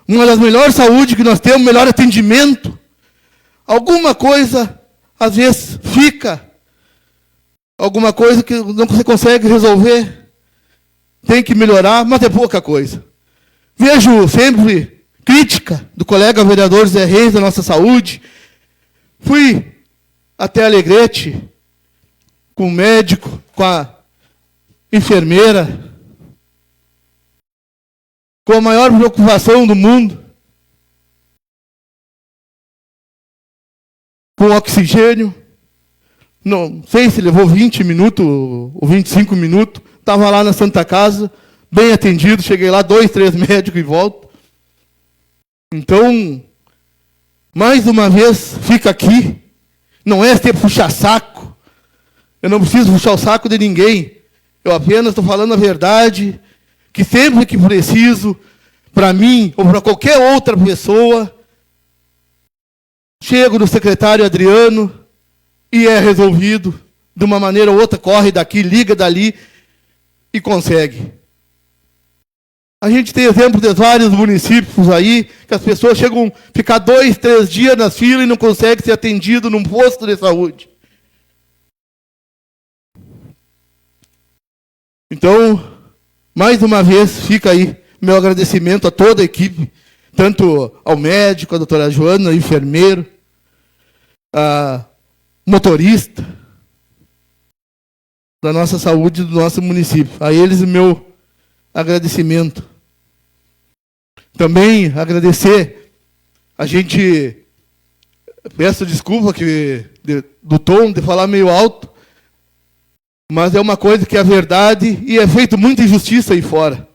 Uma das melhores saúdes que nós temos, melhor atendimento. Alguma coisa, às vezes, fica. Alguma coisa que não você consegue resolver. Tem que melhorar, mas é pouca coisa. Vejo sempre crítica do colega vereador Zé Reis da nossa saúde. Fui até Alegrete com o médico, com a enfermeira, com a maior preocupação do mundo, com oxigênio. Não sei se levou 20 minutos ou 25 minutos. Estava lá na Santa Casa, bem atendido. Cheguei lá, 2, 3 médicos e volto. Então, mais uma vez, fica aqui. Não é ter puxar saco. Eu não preciso puxar o saco de ninguém. Eu apenas estou falando a verdade, que sempre que preciso, para mim ou para qualquer outra pessoa, chego no secretário Adriano e é resolvido. De uma maneira ou outra, corre daqui, liga dali e consegue. A gente tem exemplo de vários municípios aí, que as pessoas chegam a ficar 2, 3 dias na fila e não conseguem ser atendido num posto de saúde. Então, mais uma vez, fica aí meu agradecimento a toda a equipe, tanto ao médico, a doutora Joana, ao enfermeiro, a motorista da nossa saúde do nosso município. A eles o meu agradecimento. Também agradecer, a gente, peço desculpa do tom de falar meio alto, mas é uma coisa que é verdade e é feito muita injustiça aí fora,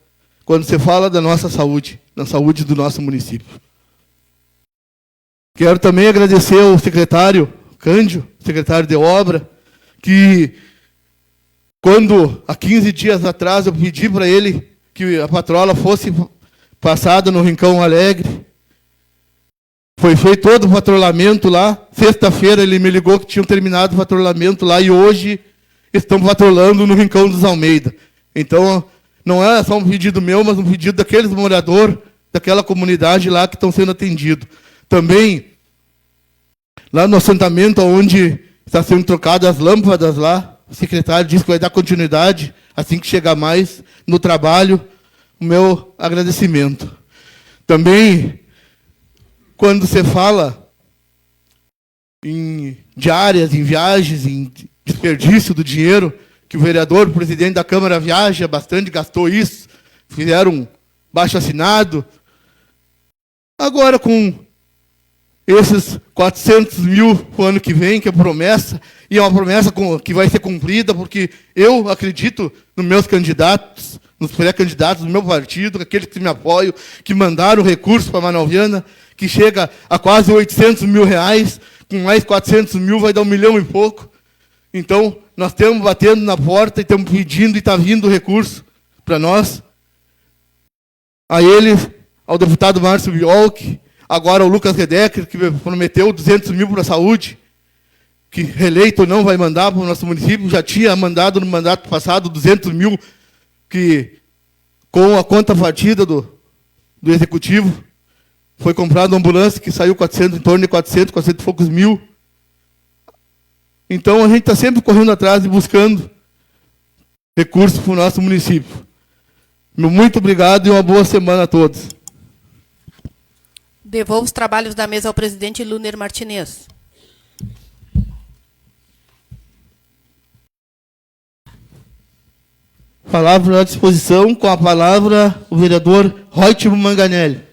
quando se fala da nossa saúde, da saúde do nosso município. Quero também agradecer ao secretário Cândido, secretário de obra, que quando, há 15 dias atrás, eu pedi para ele que a patrola fosse passada no Rincão Alegre, foi feito todo o patrulhamento lá. Sexta-feira ele me ligou que tinham terminado o patrulhamento lá e hoje estão patrulhando no Rincão dos Almeida. Então, não é só um pedido meu, mas um pedido daqueles moradores daquela comunidade lá que estão sendo atendidos. Também, lá no assentamento onde está sendo trocadas as lâmpadas lá, o secretário disse que vai dar continuidade, assim que chegar mais no trabalho, o meu agradecimento. Também, quando você fala em diárias, em viagens, em desperdício do dinheiro, que o vereador, o presidente da Câmara viaja bastante, gastou isso, fizeram um baixo-assinado. Agora, com esses 400 mil para o ano que vem, que é promessa, e é uma promessa que vai ser cumprida, porque eu acredito nos meus candidatos, nos pré-candidatos do meu partido, aqueles que me apoiam, que mandaram recurso para Manoel Viana, que chega a quase 800 mil reais, com mais 400 mil vai dar 1 milhão e pouco. Então, nós estamos batendo na porta e estamos pedindo e está vindo recurso para nós. A ele, ao deputado Márcio Biolk, agora o Lucas Redecker, que prometeu 200 mil para a saúde, que reeleito não vai mandar para o nosso município, já tinha mandado no mandato passado 200 mil, que com a contrapartida do Executivo, foi comprada uma ambulância que saiu em torno de 400 e poucos mil. Então, a gente está sempre correndo atrás e buscando recursos para o nosso município. Muito obrigado e uma boa semana a todos. Devolvo os trabalhos da mesa ao presidente Luner Martinez. Palavra à disposição, com a palavra o vereador Roitimo Manganelli.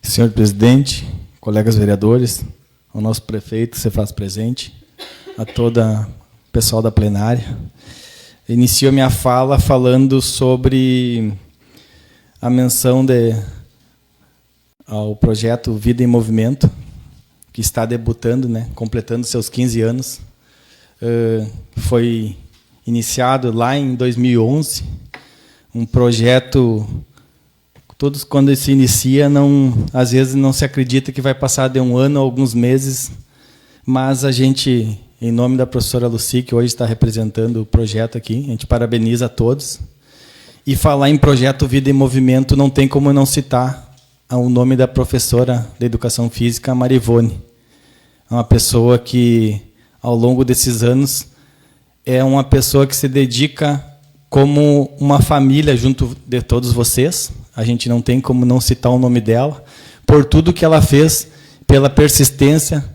Senhor presidente, colegas vereadores, ao nosso prefeito que se faz presente, a toda o pessoal da plenária. Inicio a minha fala falando sobre a menção ao projeto Vida em Movimento, que está debutando, né, completando seus 15 anos. Foi iniciado lá em 2011, um projeto. Todos, quando se inicia, às vezes não se acredita que vai passar de um ano ou alguns meses, mas a gente, em nome da professora Lucy, que hoje está representando o projeto aqui, a gente parabeniza a todos. E falar em projeto Vida em Movimento não tem como não citar o nome da professora de Educação Física, Marivone. É uma pessoa que, ao longo desses anos, é uma pessoa que se dedica como uma família junto de todos vocês. A gente não tem como não citar o nome dela, por tudo que ela fez, pela persistência,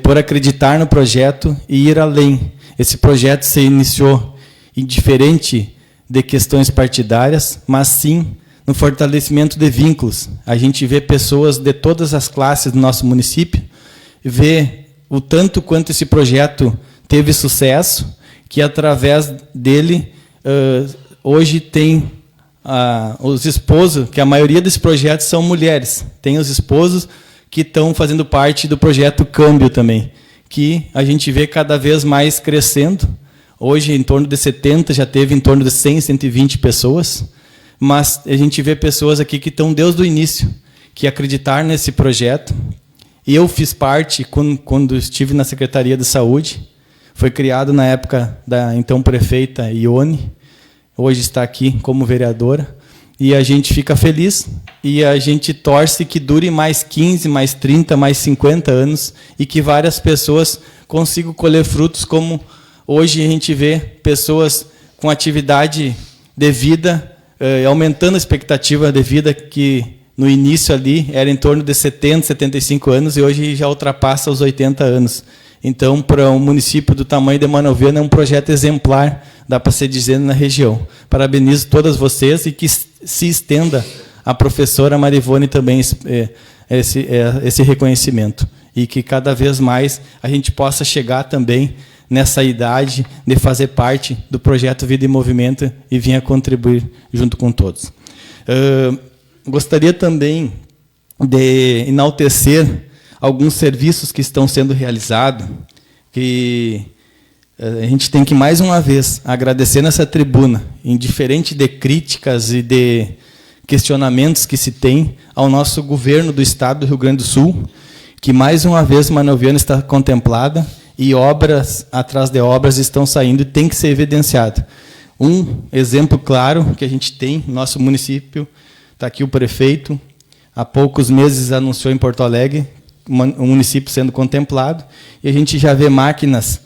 por acreditar no projeto e ir além. Esse projeto se iniciou indiferente de questões partidárias, mas sim no fortalecimento de vínculos. A gente vê pessoas de todas as classes do nosso município, vê o tanto quanto esse projeto teve sucesso, que através dele hoje tem os esposos, que a maioria desses projetos são mulheres. Tem os esposos que estão fazendo parte do projeto Câmbio também, que a gente vê cada vez mais crescendo. Hoje, em torno de 70, já teve em torno de 100, 120 pessoas, mas a gente vê pessoas aqui que estão desde o início, que acreditaram nesse projeto. E eu fiz parte, quando estive na Secretaria de Saúde, foi criado na época da então prefeita Ione, hoje está aqui como vereadora, e a gente fica feliz e a gente torce que dure mais 15, mais 30, mais 50 anos e que várias pessoas consigam colher frutos, como hoje a gente vê pessoas com atividade de vida, aumentando a expectativa de vida, que no início ali era em torno de 70, 75 anos e hoje já ultrapassa os 80 anos. Então, para um município do tamanho de Manoviana, é um projeto exemplar, dá para ser dizendo, na região. Parabenizo todas vocês e que se estenda à professora Marivone também esse reconhecimento. E que cada vez mais a gente possa chegar também nessa idade de fazer parte do projeto Vida em Movimento e vir a contribuir junto com todos. Gostaria também de enaltecer alguns serviços que estão sendo realizados, que a gente tem que, mais uma vez, agradecer nessa tribuna, indiferente de críticas e de questionamentos que se tem ao nosso governo do Estado do Rio Grande do Sul, que, mais uma vez, Manoviana está contemplada e obras atrás de obras estão saindo e tem que ser evidenciado. Um exemplo claro que a gente tem no nosso município, está aqui o prefeito, há poucos meses anunciou em Porto Alegre, o município sendo contemplado, e a gente já vê máquinas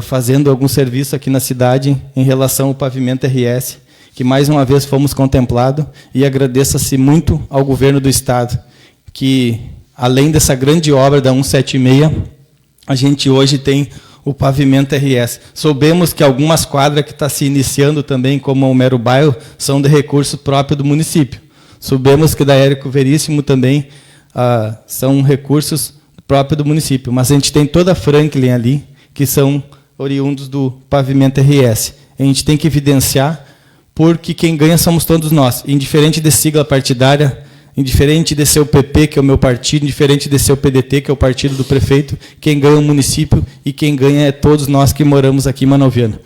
fazendo algum serviço aqui na cidade em relação ao pavimento RS, que mais uma vez fomos contemplados, e agradeça-se muito ao governo do Estado, que, além dessa grande obra da 176, a gente hoje tem o pavimento RS. Soubemos que algumas quadras que estão se iniciando também, como o Mero Bairro, são de recurso próprio do município. Soubemos que da Érico Veríssimo também são recursos próprios do município, mas a gente tem toda a Franklin ali, que são oriundos do pavimento RS. A gente tem que evidenciar, porque quem ganha somos todos nós, indiferente de sigla partidária, indiferente de ser o PP, que é o meu partido, indiferente de ser o PDT, que é o partido do prefeito, quem ganha é o município e quem ganha é todos nós que moramos aqui em Manoviana.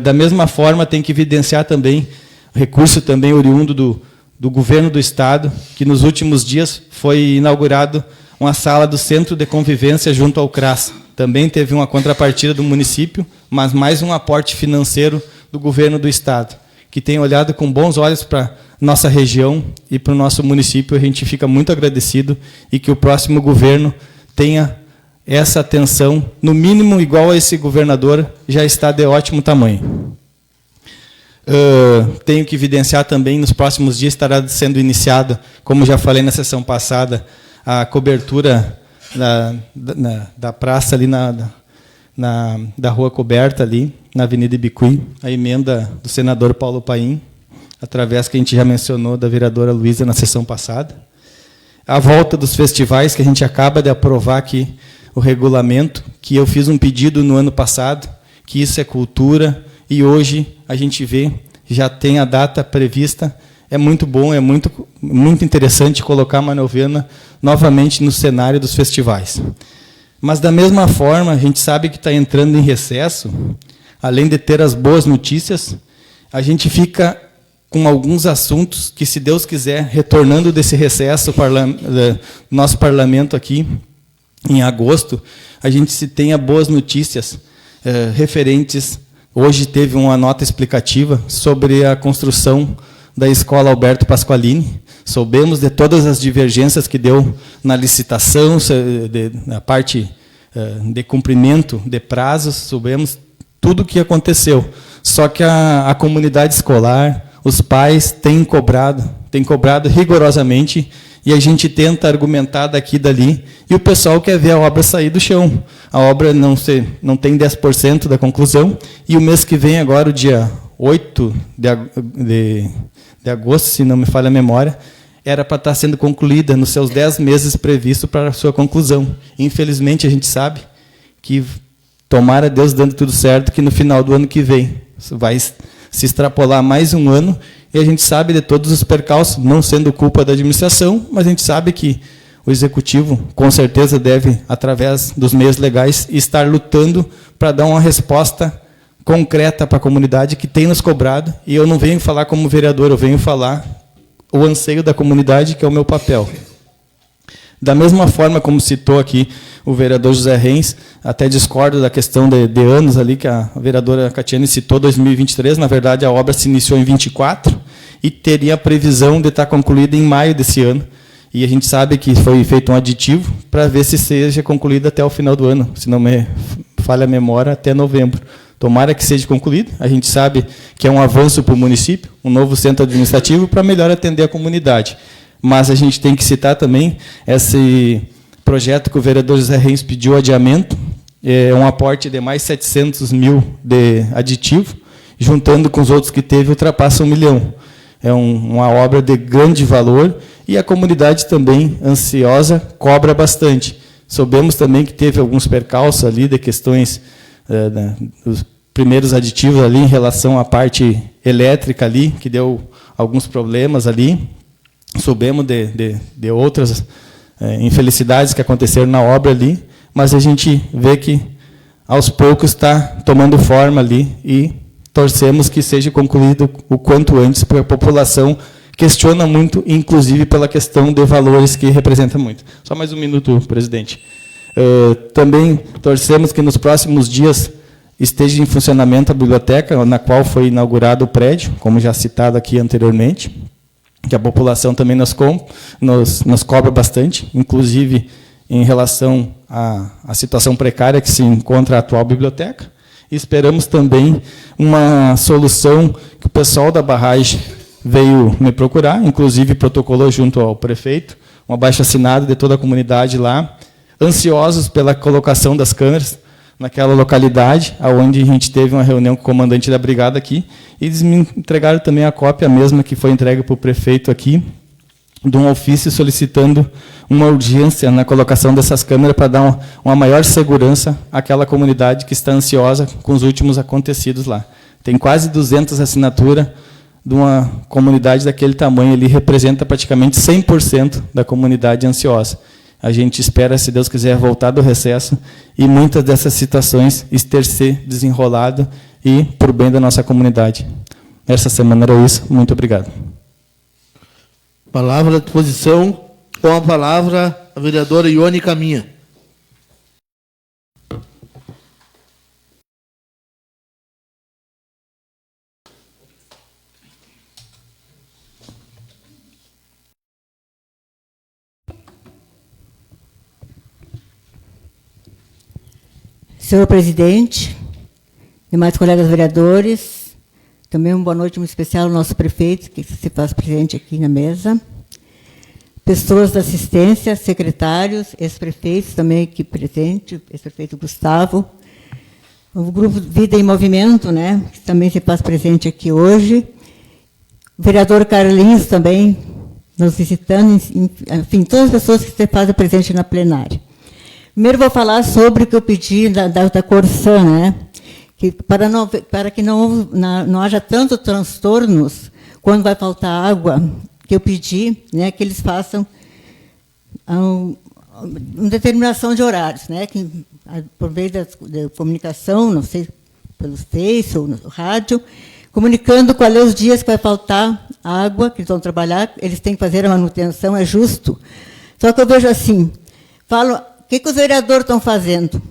Da mesma forma, tem que evidenciar também recurso também oriundo do governo do Estado, que nos últimos dias foi inaugurado uma sala do Centro de Convivência junto ao CRAS. Também teve uma contrapartida do município, mas mais um aporte financeiro do governo do Estado, que tem olhado com bons olhos para nossa região e para o nosso município. A gente fica muito agradecido e que o próximo governo tenha essa atenção, no mínimo igual a esse governador, já está de ótimo tamanho. Tenho que evidenciar também, nos próximos dias estará sendo iniciada, como já falei na sessão passada, a cobertura da praça ali da Rua Coberta, ali, na Avenida Ibicuí, a emenda do senador Paulo Paim, através que a gente já mencionou da vereadora Luísa na sessão passada. A volta dos festivais, que a gente acaba de aprovar aqui o regulamento, que eu fiz um pedido no ano passado, que isso é cultura, e hoje a gente vê, já tem a data prevista. É muito bom, é muito muito interessante colocar a Manoviana novamente no cenário dos festivais. Mas, da mesma forma, a gente sabe que está entrando em recesso, além de ter as boas notícias, a gente fica com alguns assuntos que, se Deus quiser, retornando desse recesso nosso parlamento aqui, em agosto, a gente se tenha boas notícias referentes. Hoje teve uma nota explicativa sobre a construção da Escola Alberto Pasqualini. Soubemos de todas as divergências que deu na licitação, na parte de cumprimento de prazos, soubemos tudo o que aconteceu. Só que a comunidade escolar, os pais têm cobrado rigorosamente, e a gente tenta argumentar daqui e dali, e o pessoal quer ver a obra sair do chão. A obra não tem 10% da conclusão, e o mês que vem, agora, o dia 8 de agosto, se não me falha a memória, era para estar sendo concluída nos seus 10 meses previstos para a sua conclusão. Infelizmente, a gente sabe que, tomara Deus dando tudo certo, que no final do ano que vem vai se extrapolar mais um ano, e a gente sabe de todos os percalços, não sendo culpa da administração, mas a gente sabe que o Executivo, com certeza, deve, através dos meios legais, estar lutando para dar uma resposta concreta para a comunidade que tem nos cobrado, e eu não venho falar como vereador, eu venho falar o anseio da comunidade, que é o meu papel. Da mesma forma como citou aqui o vereador José Reis, até discordo da questão de anos ali, que a vereadora Catiane citou, 2023, na verdade a obra se iniciou em 24 e teria a previsão de estar concluída em maio desse ano. E a gente sabe que foi feito um aditivo para ver se seja concluída até o final do ano, se não me falha a memória, até novembro. Tomara que seja concluído. A gente sabe que é um avanço para o município, um novo centro administrativo para melhor atender a comunidade. Mas a gente tem que citar também esse projeto que o vereador José Reis pediu adiamento, é um aporte de mais 700 mil de aditivo, juntando com os outros que teve, ultrapassa 1 milhão. É uma obra de grande valor, e a comunidade também, ansiosa, cobra bastante. Soubemos também que teve alguns percalços ali de questões dos primeiros aditivos ali em relação à parte elétrica ali, que deu alguns problemas ali. Soubemos de outras infelicidades que aconteceram na obra ali, mas a gente vê que, aos poucos, está tomando forma ali, e torcemos que seja concluído o quanto antes, porque a população questiona muito, inclusive pela questão de valores, que representa muito. Só mais um minuto, presidente. Também torcemos que nos próximos dias esteja em funcionamento a biblioteca, na qual foi inaugurado o prédio, como já citado aqui anteriormente, que a população também nos cobra bastante, inclusive em relação à situação precária que se encontra a atual biblioteca. E esperamos também uma solução que o pessoal da barragem veio me procurar, inclusive protocolou junto ao prefeito, um abaixo-assinado de toda a comunidade lá, ansiosos pela colocação das câmeras naquela localidade, onde a gente teve uma reunião com o comandante da brigada aqui, e eles me entregaram também a cópia mesma que foi entregue para o prefeito aqui, de um ofício solicitando uma urgência na colocação dessas câmeras para dar uma maior segurança àquela comunidade que está ansiosa com os últimos acontecidos lá. Tem quase 200 assinaturas de uma comunidade daquele tamanho, ele representa praticamente 100% da comunidade ansiosa. A gente espera, se Deus quiser, voltar do recesso e muitas dessas situações ter se desenrolado e por bem da nossa comunidade. Essa semana era isso. Muito obrigado. Palavra à disposição. Com a palavra, a vereadora Ione Caminha. Senhor presidente, demais colegas vereadores, também uma boa noite muito especial ao nosso prefeito, que se faz presente aqui na mesa, pessoas da assistência, secretários, ex-prefeitos também aqui presente, ex-prefeito Gustavo, o grupo Vida em Movimento, né, que também se faz presente aqui hoje, o vereador Carlinhos também nos visitando, enfim, todas as pessoas que se fazem presente na plenária. Primeiro vou falar sobre o que eu pedi da Corsã, né? Que para que não haja tantos transtornos quando vai faltar água que eu pedi, né, que eles façam uma determinação de horários, né, que, por meio da comunicação, não sei, pelo Face ou no rádio, comunicando quais são os dias que vai faltar água, que eles vão trabalhar, eles têm que fazer a manutenção, é justo. Só que eu vejo assim, falo, o que os vereadores estão fazendo? O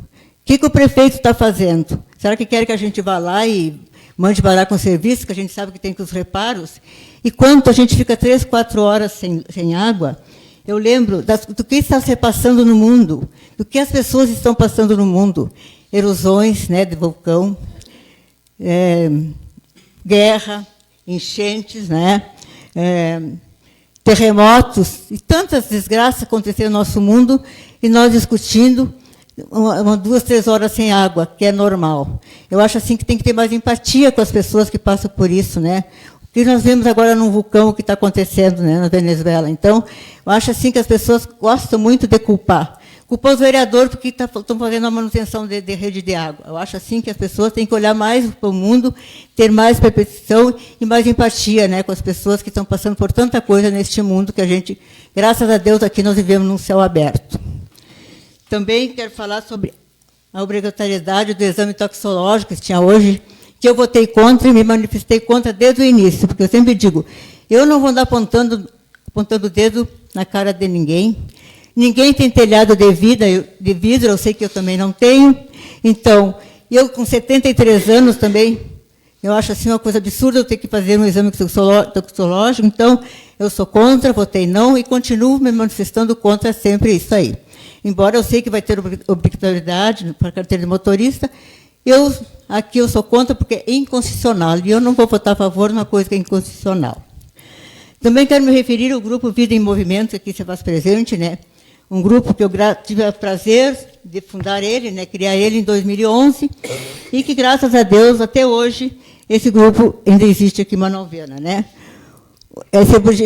que o prefeito está fazendo? Será que quer que a gente vá lá e mande parar com o serviço, que a gente sabe que tem que os reparos? E quanto a gente fica 3, 4 horas sem água, eu lembro do que está se passando no mundo, do que as pessoas estão passando no mundo. Erosões, né, de vulcão, guerra, enchentes, né, terremotos, e tantas desgraças aconteceram no nosso mundo, e nós discutindo 2, 3 horas sem água, que é normal. Eu acho assim que tem que ter mais empatia com as pessoas que passam por isso, né? O que nós vemos agora no vulcão, o que está acontecendo, né, na Venezuela. Então, eu acho assim que as pessoas gostam muito de culpar. Culpar os vereadores porque estão fazendo a manutenção de rede de água. Eu acho assim que as pessoas têm que olhar mais para o mundo, ter mais percepção e mais empatia, né, com as pessoas que estão passando por tanta coisa neste mundo que a gente, graças a Deus, aqui nós vivemos num céu aberto. Também quero falar sobre a obrigatoriedade do exame toxicológico que tinha hoje, que eu votei contra e me manifestei contra desde o início, porque eu sempre digo, eu não vou andar apontando o dedo na cara de ninguém. Ninguém tem telhado de vidro, eu sei que eu também não tenho. Então, eu com 73 anos também, eu acho assim uma coisa absurda eu ter que fazer um exame toxicológico. Então, eu sou contra, votei não e continuo me manifestando contra sempre isso aí. Embora eu sei que vai ter obrigatoriedade para a carteira de motorista, aqui eu sou contra porque é inconstitucional, e eu não vou votar a favor de uma coisa que é inconstitucional. Também quero me referir ao grupo Vida em Movimento, que aqui se faz presente, né? Um grupo que eu tive o prazer de fundar ele, né, criar ele em 2011, e que, graças a Deus, até hoje, esse grupo ainda existe aqui em Manovelna, né?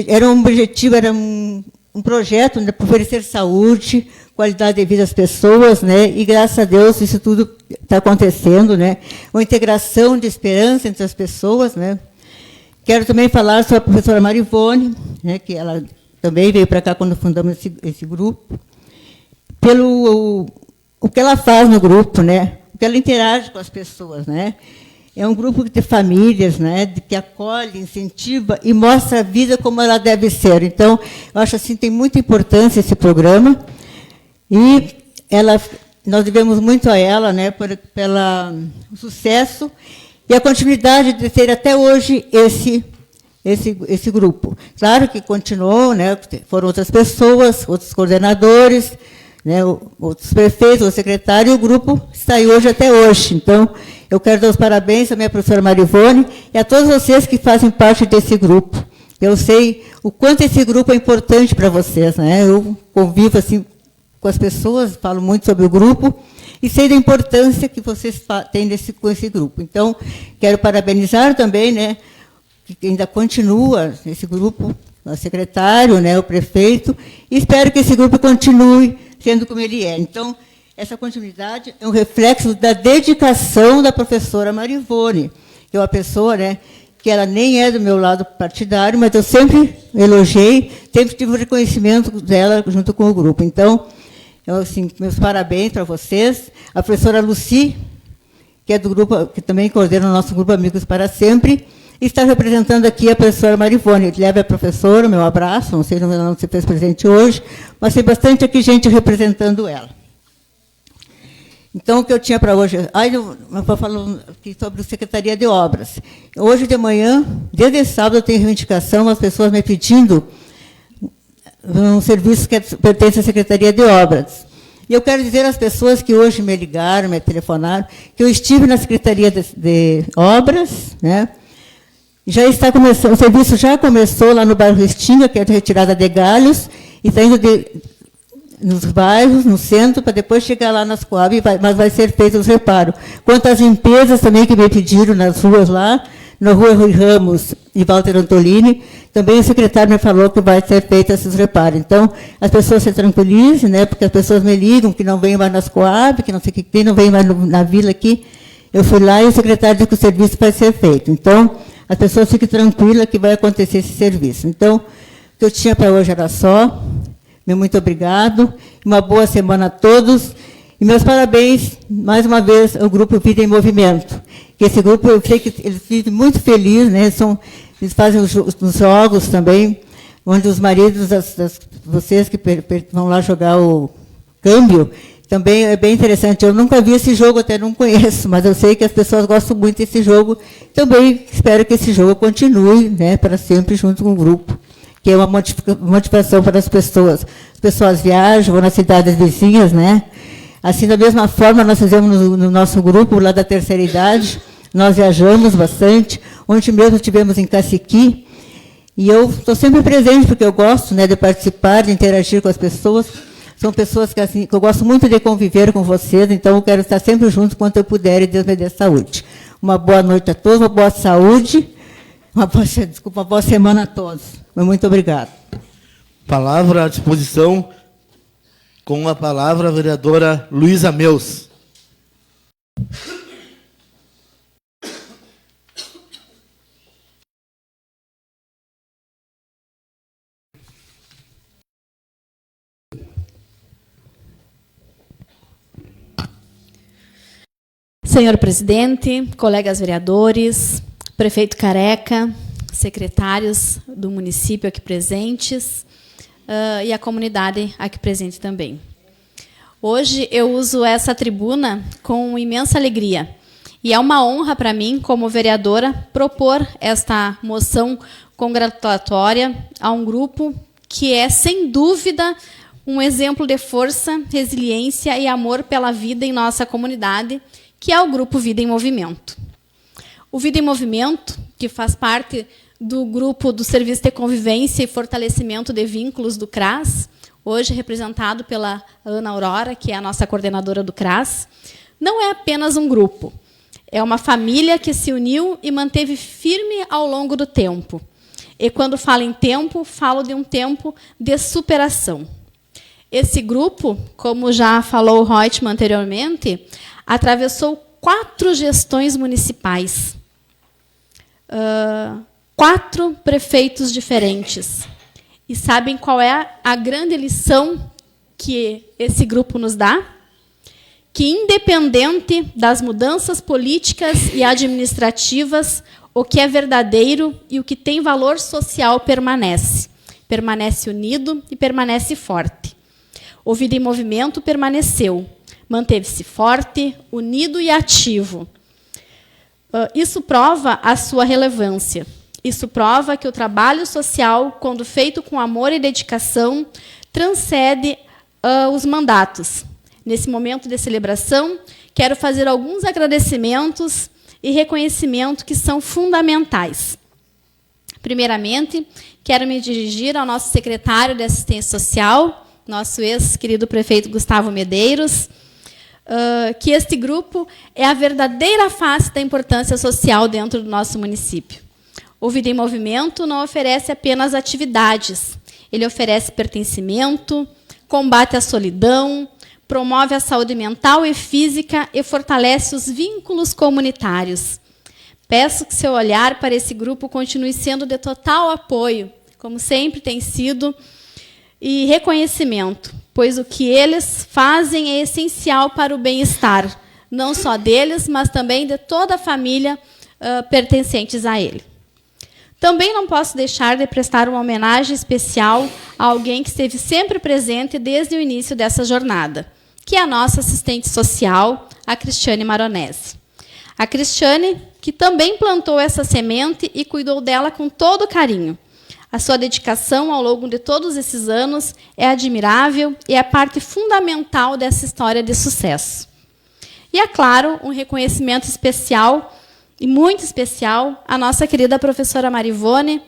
Era um objetivo, era um projeto, né, para oferecer saúde, qualidade de vida às pessoas, né? E, graças a Deus, isso tudo está acontecendo, né? Uma integração de esperança entre as pessoas, né? Quero também falar sobre a professora Marivone, né, que ela também veio para cá quando fundamos esse grupo, pelo o que ela faz no grupo, né? O que ela interage com as pessoas, né? É um grupo de famílias, né, que acolhe, incentiva e mostra a vida como ela deve ser. Então, eu acho assim, tem muita importância esse programa, e nós devemos muito a ela, né, pelo sucesso e a continuidade de ter até hoje esse grupo. Claro que continuou, né, foram outras pessoas, outros coordenadores, né, outros prefeitos, outros secretários, e o grupo está aí hoje até hoje. Então, eu quero dar os parabéns à minha professora Marivone e a todos vocês que fazem parte desse grupo. Eu sei o quanto esse grupo é importante para vocês, né? Eu convivo assim com as pessoas, falo muito sobre o grupo, e sei da importância que vocês têm com esse grupo. Então, quero parabenizar também, né, que ainda continua esse grupo, o secretário, né, o prefeito, e espero que esse grupo continue sendo como ele é. Então, essa continuidade é um reflexo da dedicação da professora Marivone, que é uma pessoa, né, que ela nem é do meu lado partidário, mas eu sempre elogiei, sempre tive o reconhecimento dela junto com o grupo. Então, assim, meus parabéns para vocês. A professora Luci, que é do grupo, que também coordena o nosso grupo Amigos para Sempre, está representando aqui a professora Marivone. Leve a professora, meu abraço, não sei se não se fez presente hoje, mas tem bastante aqui gente representando ela. Então, o que eu tinha para hoje... eu vou falar aqui sobre a Secretaria de Obras. Hoje de manhã, desde sábado, eu tenho reivindicação, as pessoas me pedindo um serviço que pertence à Secretaria de Obras. E eu quero dizer às pessoas que hoje me ligaram, me telefonaram, que eu estive na Secretaria de Obras, né? Já está começando, o serviço já começou lá no bairro Restinga, que é de retirada de galhos, e está indo nos bairros, no centro, para depois chegar lá nas Coab, mas vai ser feito os reparos. Quanto às limpezas também que me pediram nas ruas lá, na rua Rui Ramos e Walter Antolini, também o secretário me falou que vai ser feito esses reparos. Então, as pessoas se tranquilizem, né, porque as pessoas me ligam que não vêm mais nas Coab, que não sei o que tem, não vêm mais na vila aqui. Eu fui lá e o secretário disse que o serviço vai ser feito. Então, as pessoas fiquem tranquilas que vai acontecer esse serviço. Então, que eu tinha para hoje era só. Meu muito obrigado. Uma boa semana a todos. E meus parabéns, mais uma vez, ao Grupo Vida em Movimento. Que esse grupo, eu sei que eles vivem muito felizes, né? Eles fazem os jogos também, onde os maridos, vocês que vão lá jogar o câmbio, também é bem interessante. Eu nunca vi esse jogo, até não conheço, mas eu sei que as pessoas gostam muito desse jogo. Também espero que esse jogo continue, né, para sempre junto com o grupo, que é uma motivação para as pessoas. As pessoas viajam, vão nas cidades vizinhas, né? Assim, da mesma forma, nós fizemos no nosso grupo, lá da terceira idade, nós viajamos bastante, ontem mesmo estivemos em Caciqui, e eu estou sempre presente, porque eu gosto, né, de participar, de interagir com as pessoas. São pessoas que, assim, que eu gosto muito de conviver com vocês, então eu quero estar sempre junto quanto eu puder, e Deus me dê saúde. Uma boa noite a todos, uma boa saúde, uma boa semana a todos. Muito obrigada. Palavra à disposição. Com a palavra, a vereadora Luísa Meus. Senhor presidente, colegas vereadores, prefeito Careca, secretários do município aqui presentes, e a comunidade aqui presente também. Hoje eu uso essa tribuna com imensa alegria. E é uma honra para mim, como vereadora, propor esta moção congratulatória a um grupo que é, sem dúvida, um exemplo de força, resiliência e amor pela vida em nossa comunidade, que é o Grupo Vida em Movimento. O Vida em Movimento, que faz parte do grupo do Serviço de Convivência e Fortalecimento de Vínculos do CRAS, hoje representado pela Ana Aurora, que é a nossa coordenadora do CRAS, não é apenas um grupo. É uma família que se uniu e manteve firme ao longo do tempo. E, quando falo em tempo, falo de um tempo de superação. Esse grupo, como já falou o Reutemann anteriormente, atravessou 4 gestões municipais, 4 prefeitos diferentes. E sabem qual é a grande lição que esse grupo nos dá? Que, independente das mudanças políticas e administrativas, o que é verdadeiro e o que tem valor social permanece. Permanece unido e permanece forte. O Vida em Movimento permaneceu, manteve-se forte, unido e ativo. Isso prova a sua relevância. Isso prova que o trabalho social, quando feito com amor e dedicação, transcende os mandatos. Nesse momento de celebração, quero fazer alguns agradecimentos e reconhecimento que são fundamentais. Primeiramente, quero me dirigir ao nosso secretário de Assistência Social, nosso ex-querido prefeito Gustavo Medeiros, que este grupo é a verdadeira face da importância social dentro do nosso município. O Vida em Movimento não oferece apenas atividades, ele oferece pertencimento, combate à solidão, promove a saúde mental e física e fortalece os vínculos comunitários. Peço que seu olhar para esse grupo continue sendo de total apoio, como sempre tem sido, e reconhecimento, pois o que eles fazem é essencial para o bem-estar, não só deles, mas também de toda a família pertencentes a ele. Também não posso deixar de prestar uma homenagem especial a alguém que esteve sempre presente desde o início dessa jornada, que é a nossa assistente social, a Cristiane Maronese. A Cristiane, que também plantou essa semente e cuidou dela com todo carinho. A sua dedicação ao longo de todos esses anos é admirável e é parte fundamental dessa história de sucesso. E, é claro, um reconhecimento especial, e muito especial, à nossa querida professora Marivone,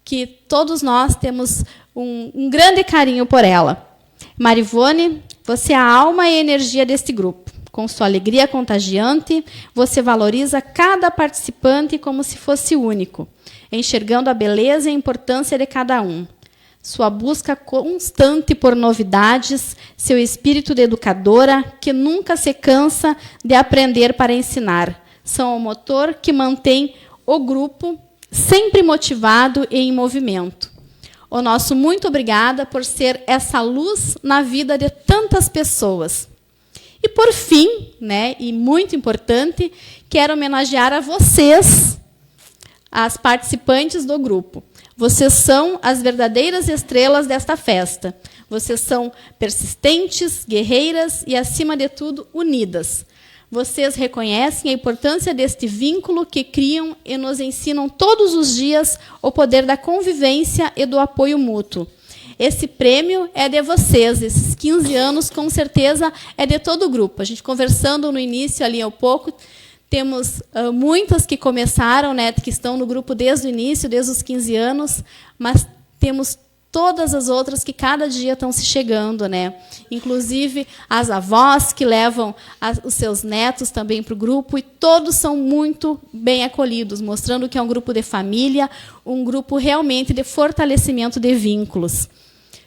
que todos nós temos um grande carinho por ela. Marivone, você é a alma e a energia deste grupo. Com sua alegria contagiante, você valoriza cada participante como se fosse único, enxergando a beleza e a importância de cada um. Sua busca constante por novidades, seu espírito de educadora, que nunca se cansa de aprender para ensinar, são o motor que mantém o grupo sempre motivado e em movimento. o nosso muito obrigada por ser essa luz na vida de tantas pessoas. E, por fim, né, e muito importante, quero homenagear a vocês, as participantes do grupo. Vocês são as verdadeiras estrelas desta festa. Vocês são persistentes, guerreiras e, acima de tudo, unidas. Vocês reconhecem a importância deste vínculo que criam e nos ensinam todos os dias o poder da convivência e do apoio mútuo. Esse prêmio é de vocês, esses 15 anos, com certeza, é de todo o grupo. A gente conversando no início, ali há pouco, temos muitas que começaram, né, que estão no grupo desde o início, desde os 15 anos, mas temos todas as outras que cada dia estão se chegando, né? Inclusive as avós que levam os seus netos também para o grupo, e todos são muito bem acolhidos, mostrando que é um grupo de família, um grupo realmente de fortalecimento de vínculos,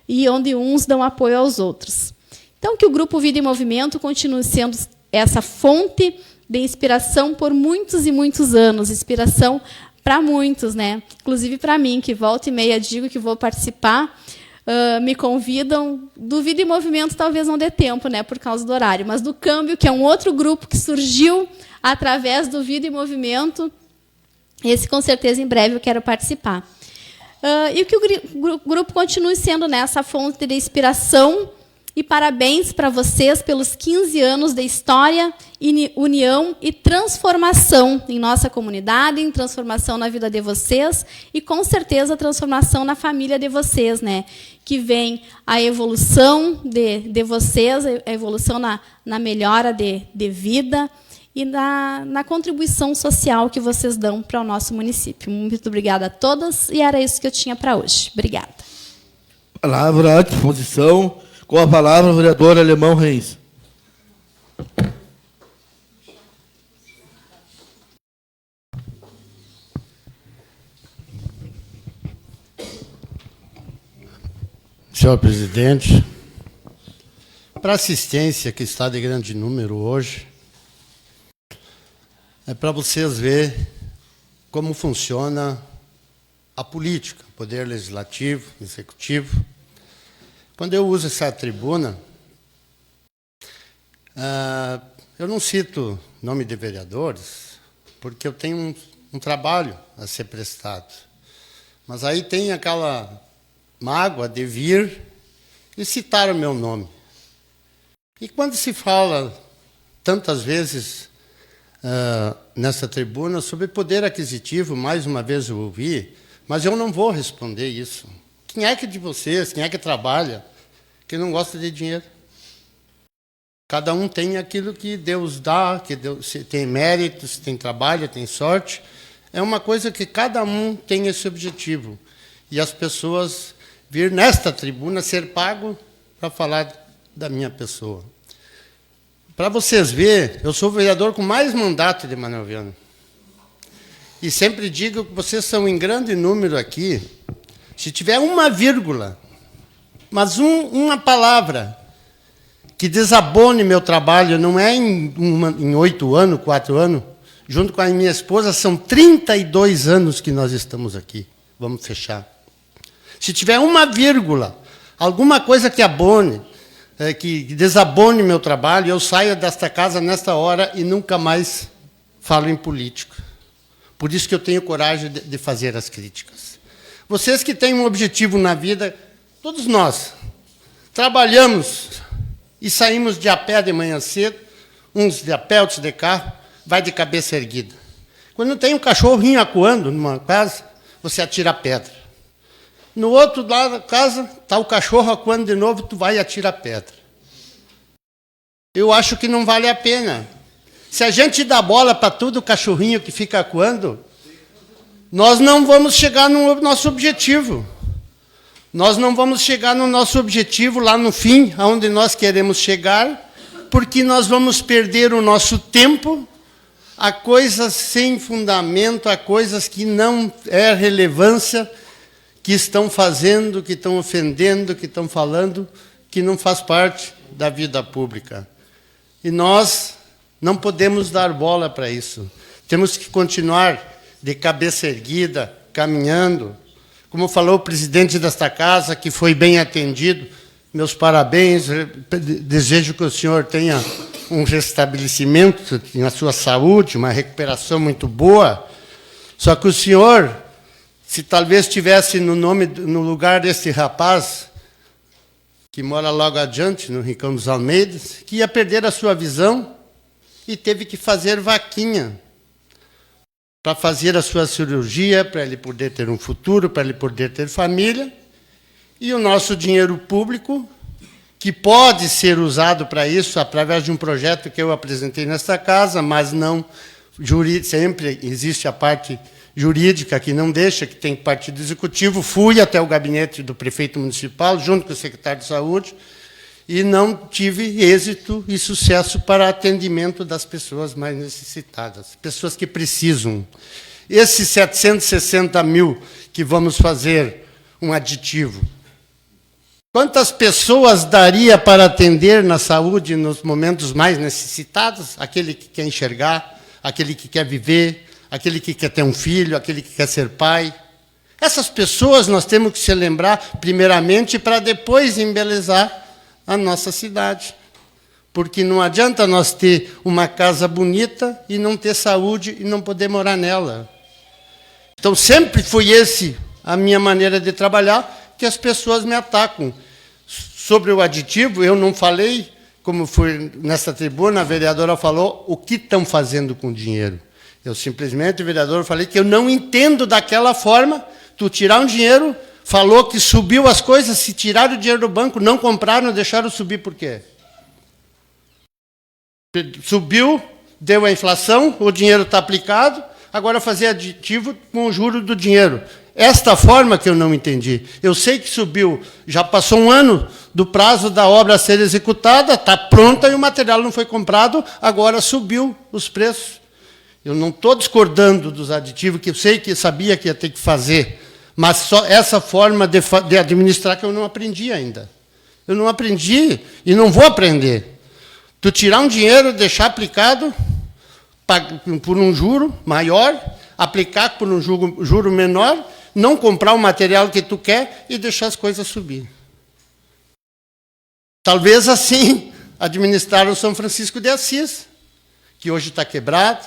e onde uns dão apoio aos outros. Então, que o Grupo Vida em Movimento continue sendo essa fonte de inspiração por muitos e muitos anos, inspiração para muitos, né? Inclusive para mim, que volta e meia digo que vou participar, me convidam. Do Vida em Movimento talvez não dê tempo, né, por causa do horário, mas do Câmbio, que é um outro grupo que surgiu através do Vida em Movimento, esse com certeza em breve eu quero participar. E que o grupo continue sendo, né, essa fonte de inspiração. E parabéns para vocês pelos 15 anos de história, união e transformação em nossa comunidade, em transformação na vida de vocês e, com certeza, transformação na família de vocês, né? Que vem a evolução de vocês, a evolução na melhora de vida e na contribuição social que vocês dão para o nosso município. Muito obrigada a todas, e era isso que eu tinha para hoje. Obrigada. Palavra à disposição. Com a palavra, o vereador Alemão Reis. Senhor presidente, para a assistência, que está de grande número hoje, é para vocês verem como funciona a política, poder legislativo, executivo. Quando eu uso essa tribuna, eu não cito nome de vereadores, porque eu tenho um trabalho a ser prestado. Mas aí tem aquela mágoa de vir e citar o meu nome. E quando se fala tantas vezes nessa tribuna sobre poder aquisitivo, mais uma vez eu ouvi, mas eu não vou responder isso. Quem é que de vocês, quem é que trabalha, que não gosta de dinheiro? Cada um tem aquilo que Deus dá, que Deus tem méritos, tem trabalho, tem sorte. É uma coisa que cada um tem esse objetivo. E as pessoas vir nesta tribuna ser pago para falar da minha pessoa. Para vocês verem, eu sou o vereador com mais mandato de Manuel Viana. E sempre digo que vocês são em grande número aqui. Se tiver uma vírgula, mas uma palavra que desabone meu trabalho, não é em 8 anos, 4 anos, junto com a minha esposa, são 32 anos que nós estamos aqui. Vamos fechar. Se tiver uma vírgula, alguma coisa que abone, que desabone meu trabalho, eu saio desta casa nesta hora e nunca mais falo em política. Por isso que eu tenho coragem de fazer as críticas. Vocês que têm um objetivo na vida, todos nós, trabalhamos e saímos de a pé de manhã cedo, uns de a pé, outros de carro, vai de cabeça erguida. Quando tem um cachorrinho acuando numa casa, você atira a pedra. No outro lado da casa, está o cachorro acuando de novo, tu vai e atira a pedra. Eu acho que não vale a pena. Se a gente dá bola para tudo, o cachorrinho que fica acuando, nós não vamos chegar no nosso objetivo. Nós não vamos chegar no nosso objetivo lá no fim, aonde nós queremos chegar, porque nós vamos perder o nosso tempo a coisas sem fundamento, a coisas que não é relevância, que estão fazendo, que estão ofendendo, que estão falando, que não faz parte da vida pública. E nós não podemos dar bola para isso. Temos que continuar de cabeça erguida, caminhando, Como falou o presidente desta casa, que foi bem atendido, meus parabéns. Desejo que o senhor tenha um restabelecimento na sua saúde, uma recuperação muito boa. Só que o senhor, se talvez estivesse no lugar desse rapaz, que mora logo adiante, no Rincão dos Almeidas, que ia perder a sua visão e teve que fazer vaquinha para fazer a sua cirurgia, para ele poder ter um futuro, para ele poder ter família. E o nosso dinheiro público, que pode ser usado para isso, através de um projeto que eu apresentei nesta casa, mas não jurídico, sempre existe a parte jurídica que não deixa, que tem partido executivo. Fui até o gabinete do prefeito municipal, junto com o secretário de saúde, e não tive êxito e sucesso para atendimento das pessoas mais necessitadas, pessoas que precisam. Esses 760 mil que vamos fazer um aditivo, quantas pessoas daria para atender na saúde nos momentos mais necessitados? Aquele que quer enxergar, aquele que quer viver, aquele que quer ter um filho, aquele que quer ser pai. Essas pessoas nós temos que se lembrar, primeiramente, para depois embelezar a nossa cidade. Porque não adianta nós ter uma casa bonita e não ter saúde e não poder morar nela. Então, sempre foi esse a minha maneira de trabalhar, que as pessoas me atacam. Sobre o aditivo, eu não falei, como foi nessa tribuna, a vereadora falou o que estão fazendo com o dinheiro. Eu simplesmente, o vereador, falei que eu não entendo daquela forma, tu tirar um dinheiro, falou que subiu as coisas, se tiraram o dinheiro do banco, não compraram, deixaram subir, por quê? Subiu, deu a inflação, o dinheiro está aplicado, agora fazer aditivo com o juro do dinheiro. Esta forma que eu não entendi. Eu sei que subiu, já passou um ano do prazo da obra a ser executada, está pronta e o material não foi comprado, agora subiu os preços. Eu não estou discordando dos aditivos, que eu sei que sabia que ia ter que fazer, mas só essa forma de administrar que eu não aprendi ainda. Eu não aprendi e não vou aprender. Tu tirar um dinheiro, deixar aplicado por um juro maior, aplicar por um juro menor, não comprar o material que tu quer e deixar as coisas subir. Talvez assim administraram o São Francisco de Assis, que hoje está quebrado,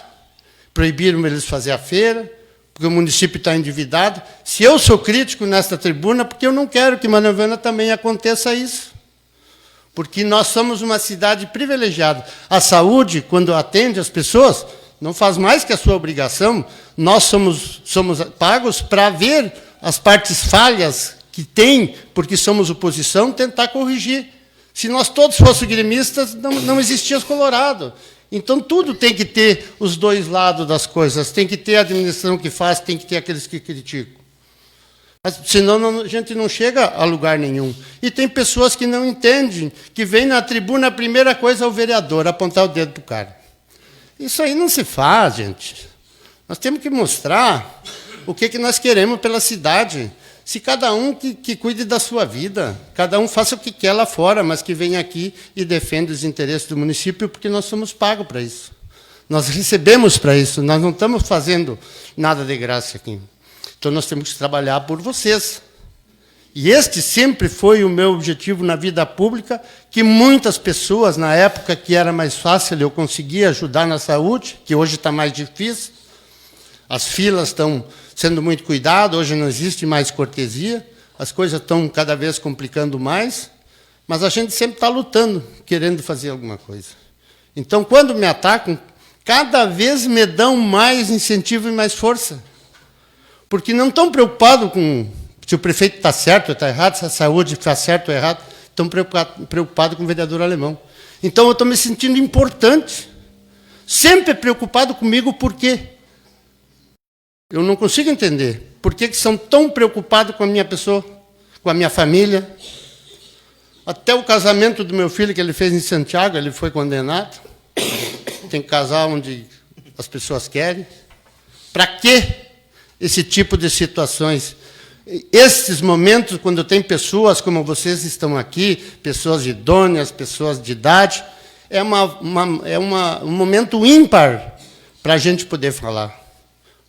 proibiram eles fazer a feira, porque o município está endividado. Se eu sou crítico nesta tribuna, porque eu não quero que Manaviana também aconteça isso. Porque nós somos uma cidade privilegiada. A saúde, quando atende as pessoas, não faz mais que a sua obrigação. Nós somos pagos para ver as partes falhas que tem, porque somos oposição, tentar corrigir. Se nós todos fôssemos gremistas, não existia os Colorado. Então, tudo tem que ter os dois lados das coisas. Tem que ter a administração que faz, tem que ter aqueles que criticam. Mas, senão, a gente não chega a lugar nenhum. E tem pessoas que não entendem, que vêm na tribuna, a primeira coisa é o vereador, apontar o dedo para o cara. Isso aí não se faz, gente. Nós temos que mostrar o que nós queremos pela cidade. Se cada um que cuide da sua vida, cada um faça o que quer lá fora, mas que venha aqui e defenda os interesses do município, porque nós somos pagos para isso. Nós recebemos para isso, nós não estamos fazendo nada de graça aqui. Então, nós temos que trabalhar por vocês. E este sempre foi o meu objetivo na vida pública, que muitas pessoas, na época que era mais fácil, eu conseguia ajudar na saúde, que hoje está mais difícil. As filas estão sendo muito cuidadas, hoje não existe mais cortesia, as coisas estão cada vez complicando mais, mas a gente sempre está lutando, querendo fazer alguma coisa. Então, quando me atacam, cada vez me dão mais incentivo e mais força. Porque não estão preocupados com se o prefeito está certo ou está errado, se a saúde está certo ou errado, estão preocupados com o vereador alemão. Então, eu estou me sentindo importante, sempre preocupado comigo, por quê? Eu não consigo entender por que são tão preocupados com a minha pessoa, com a minha família. Até o casamento do meu filho, que ele fez em Santiago, ele foi condenado. Tem que casar onde as pessoas querem. Para que esse tipo de situações? Esses momentos, quando tem pessoas como vocês estão aqui, pessoas idôneas, pessoas de idade, é um momento ímpar para a gente poder falar.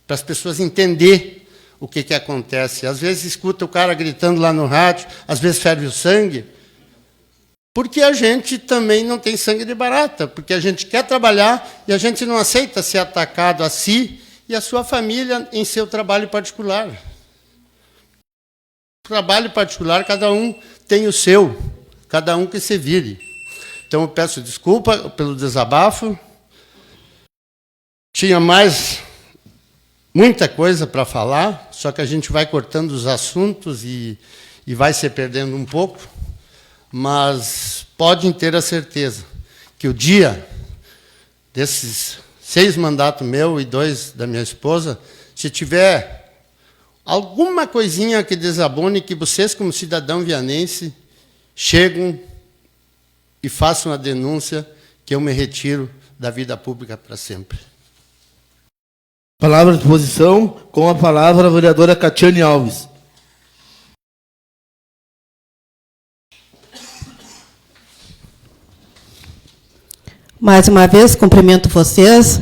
Para as pessoas entenderem o que, que acontece. Às vezes escuta o cara gritando lá no rádio, às vezes ferve o sangue, porque a gente também não tem sangue de barata, porque a gente quer trabalhar e a gente não aceita ser atacado a si e a sua família em seu trabalho particular. Trabalho particular, cada um tem o seu, cada um que se vire. Então, eu peço desculpa pelo desabafo. Tinha muita coisa para falar, só que a gente vai cortando os assuntos e vai se perdendo um pouco, mas podem ter a certeza que o dia desses 6 mandatos meu e 2 da minha esposa, se tiver alguma coisinha que desabone, que vocês, como cidadão vianense, chegam e façam a denúncia que eu me retiro da vida pública para sempre. Palavra de posição, com a palavra a vereadora Catiane Alves. Mais uma vez, cumprimento vocês.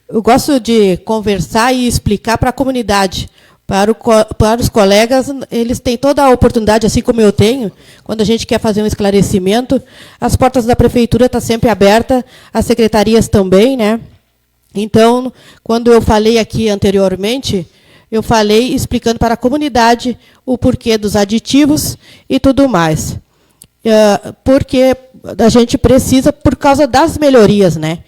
Eu gosto de conversar e explicar para a comunidade, para os colegas, eles têm toda a oportunidade, assim como eu tenho, quando a gente quer fazer um esclarecimento, as portas da prefeitura estão sempre abertas, as secretarias também, né? Então, quando eu falei aqui anteriormente, eu falei explicando para a comunidade o porquê dos aditivos e tudo mais. Porque a gente precisa, por causa das melhorias, né?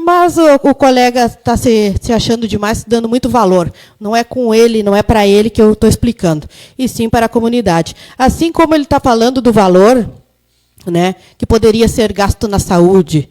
Mas o colega está se achando demais, dando muito valor. Não é com ele, não é para ele que eu estou explicando, e sim para a comunidade. Assim como ele está falando do valor, né, que poderia ser gasto na saúde.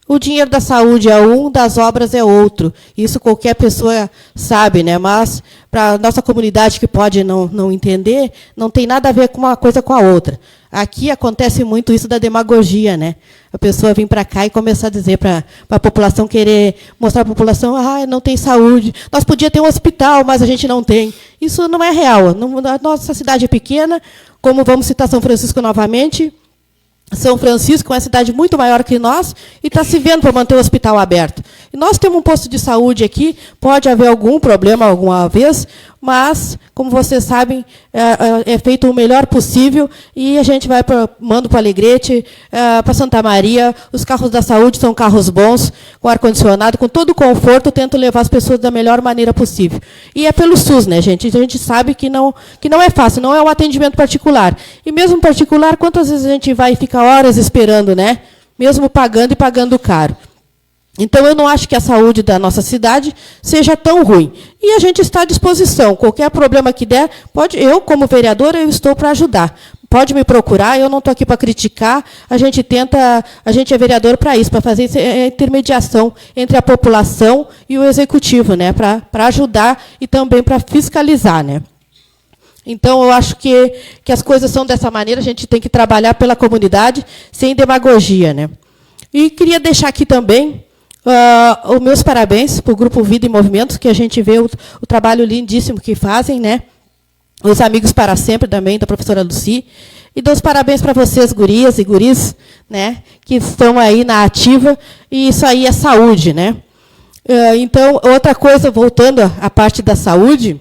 O dinheiro da saúde é um, das obras é outro. Isso qualquer pessoa sabe, né? Mas para a nossa comunidade que pode não entender, não tem nada a ver com uma coisa com a outra. Aqui acontece muito isso da demagogia, né? A pessoa vir para cá e começar a dizer para a população, querer mostrar para a população, não tem saúde. Nós podíamos ter um hospital, mas a gente não tem. Isso não é real. A nossa cidade é pequena, como vamos citar São Francisco novamente. São Francisco é uma cidade muito maior que nós e está se vendo para manter o hospital aberto. E nós temos um posto de saúde aqui, pode haver algum problema alguma vez, mas, como vocês sabem, é feito o melhor possível e a gente manda para Alegrete, para Santa Maria, os carros da saúde são carros bons, com ar-condicionado, com todo o conforto, tento levar as pessoas da melhor maneira possível. E é pelo SUS, né, gente? A gente sabe que não é fácil, não é um atendimento particular. E mesmo particular, quantas vezes a gente vai e fica horas esperando, né? Mesmo pagando e pagando caro. Então, eu não acho que a saúde da nossa cidade seja tão ruim. E a gente está à disposição. Qualquer problema que der, eu, como vereadora, eu estou para ajudar. Pode me procurar, eu não estou aqui para criticar. A gente é vereador para isso, para fazer a intermediação entre a população e o executivo, né? Para ajudar e também para fiscalizar, né? Então, eu acho que as coisas são dessa maneira, a gente tem que trabalhar pela comunidade sem demagogia, né? E queria deixar aqui também os meus parabéns para o Grupo Vida em Movimento, que a gente vê o trabalho lindíssimo que fazem, né? Os Amigos para Sempre também, da professora Lucy. E dou os parabéns para vocês, gurias e guris, né? Que estão aí na ativa, e isso aí é saúde, né? Então, outra coisa, voltando à parte da saúde,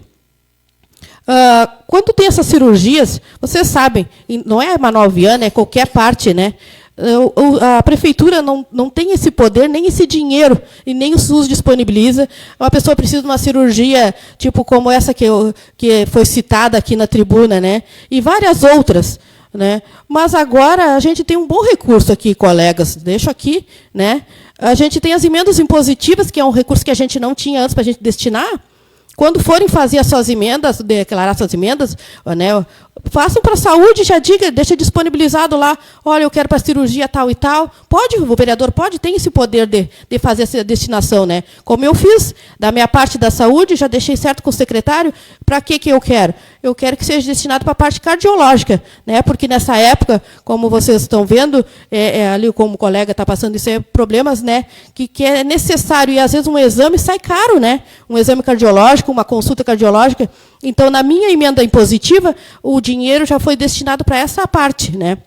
quando tem essas cirurgias, vocês sabem, não é Manoel Viana, é qualquer parte, né? A prefeitura não tem esse poder, nem esse dinheiro, e nem o SUS disponibiliza. Uma pessoa precisa de uma cirurgia, tipo como essa que foi citada aqui na tribuna, né? E várias outras, né? Mas agora a gente tem um bom recurso aqui, colegas, deixo aqui, né? A gente tem as emendas impositivas, que é um recurso que a gente não tinha antes para a gente destinar. Quando forem fazer as suas emendas, declarar suas emendas, né, façam para a saúde, já diga, deixa disponibilizado lá, olha, eu quero para cirurgia tal e tal. Pode, o vereador tem esse poder de fazer essa destinação, né? Como eu fiz, da minha parte da saúde, já deixei certo com o secretário, para que eu quero? Eu quero que seja destinado para a parte cardiológica, né? Porque nessa época, como vocês estão vendo, ali como o colega está passando, isso é problemas, né? Que é necessário, e às vezes um exame sai caro, né? Um exame cardiológico, uma consulta cardiológica. Então, na minha emenda impositiva, o dinheiro já foi destinado para essa parte, né?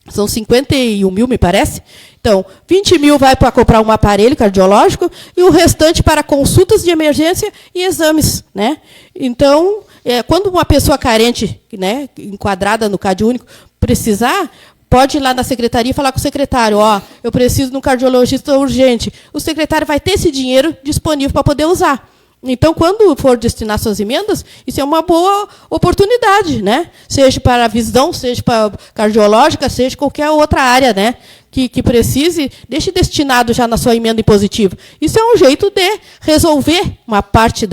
São 51 mil, me parece. Então, 20 mil vai para comprar um aparelho cardiológico e o restante para consultas de emergência e exames, né? Então, quando uma pessoa carente, né, enquadrada no CAD único, precisar, pode ir lá na secretaria e falar com o secretário, eu preciso de um cardiologista urgente. O secretário vai ter esse dinheiro disponível para poder usar. Então, quando for destinar suas emendas, isso é uma boa oportunidade, né? Seja para a visão, seja para a cardiológica, seja qualquer outra área, né? Que precise, deixe destinado já na sua emenda impositiva. Isso é um jeito de resolver uma parte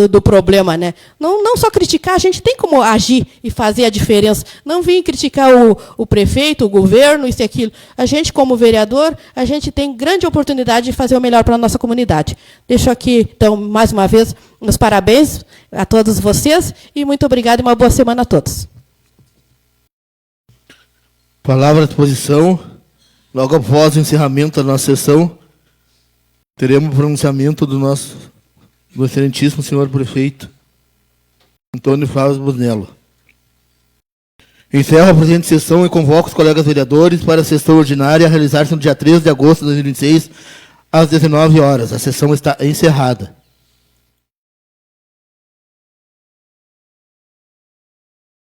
do problema, né? Não só criticar, a gente tem como agir e fazer a diferença. Não vir criticar o prefeito, o governo, isso e aquilo. A gente, como vereador, a gente tem grande oportunidade de fazer o melhor para a nossa comunidade. Deixo aqui, então, mais uma vez, meus parabéns a todos vocês e muito obrigada e uma boa semana a todos. Palavra à disposição. Logo após o encerramento da nossa sessão, teremos o pronunciamento do excelentíssimo senhor prefeito Antônio Flávio Busnello. Encerro a presente sessão e convoco os colegas vereadores para a sessão ordinária a realizar-se no dia 13 de agosto de 2026, às 19 horas. A sessão está encerrada.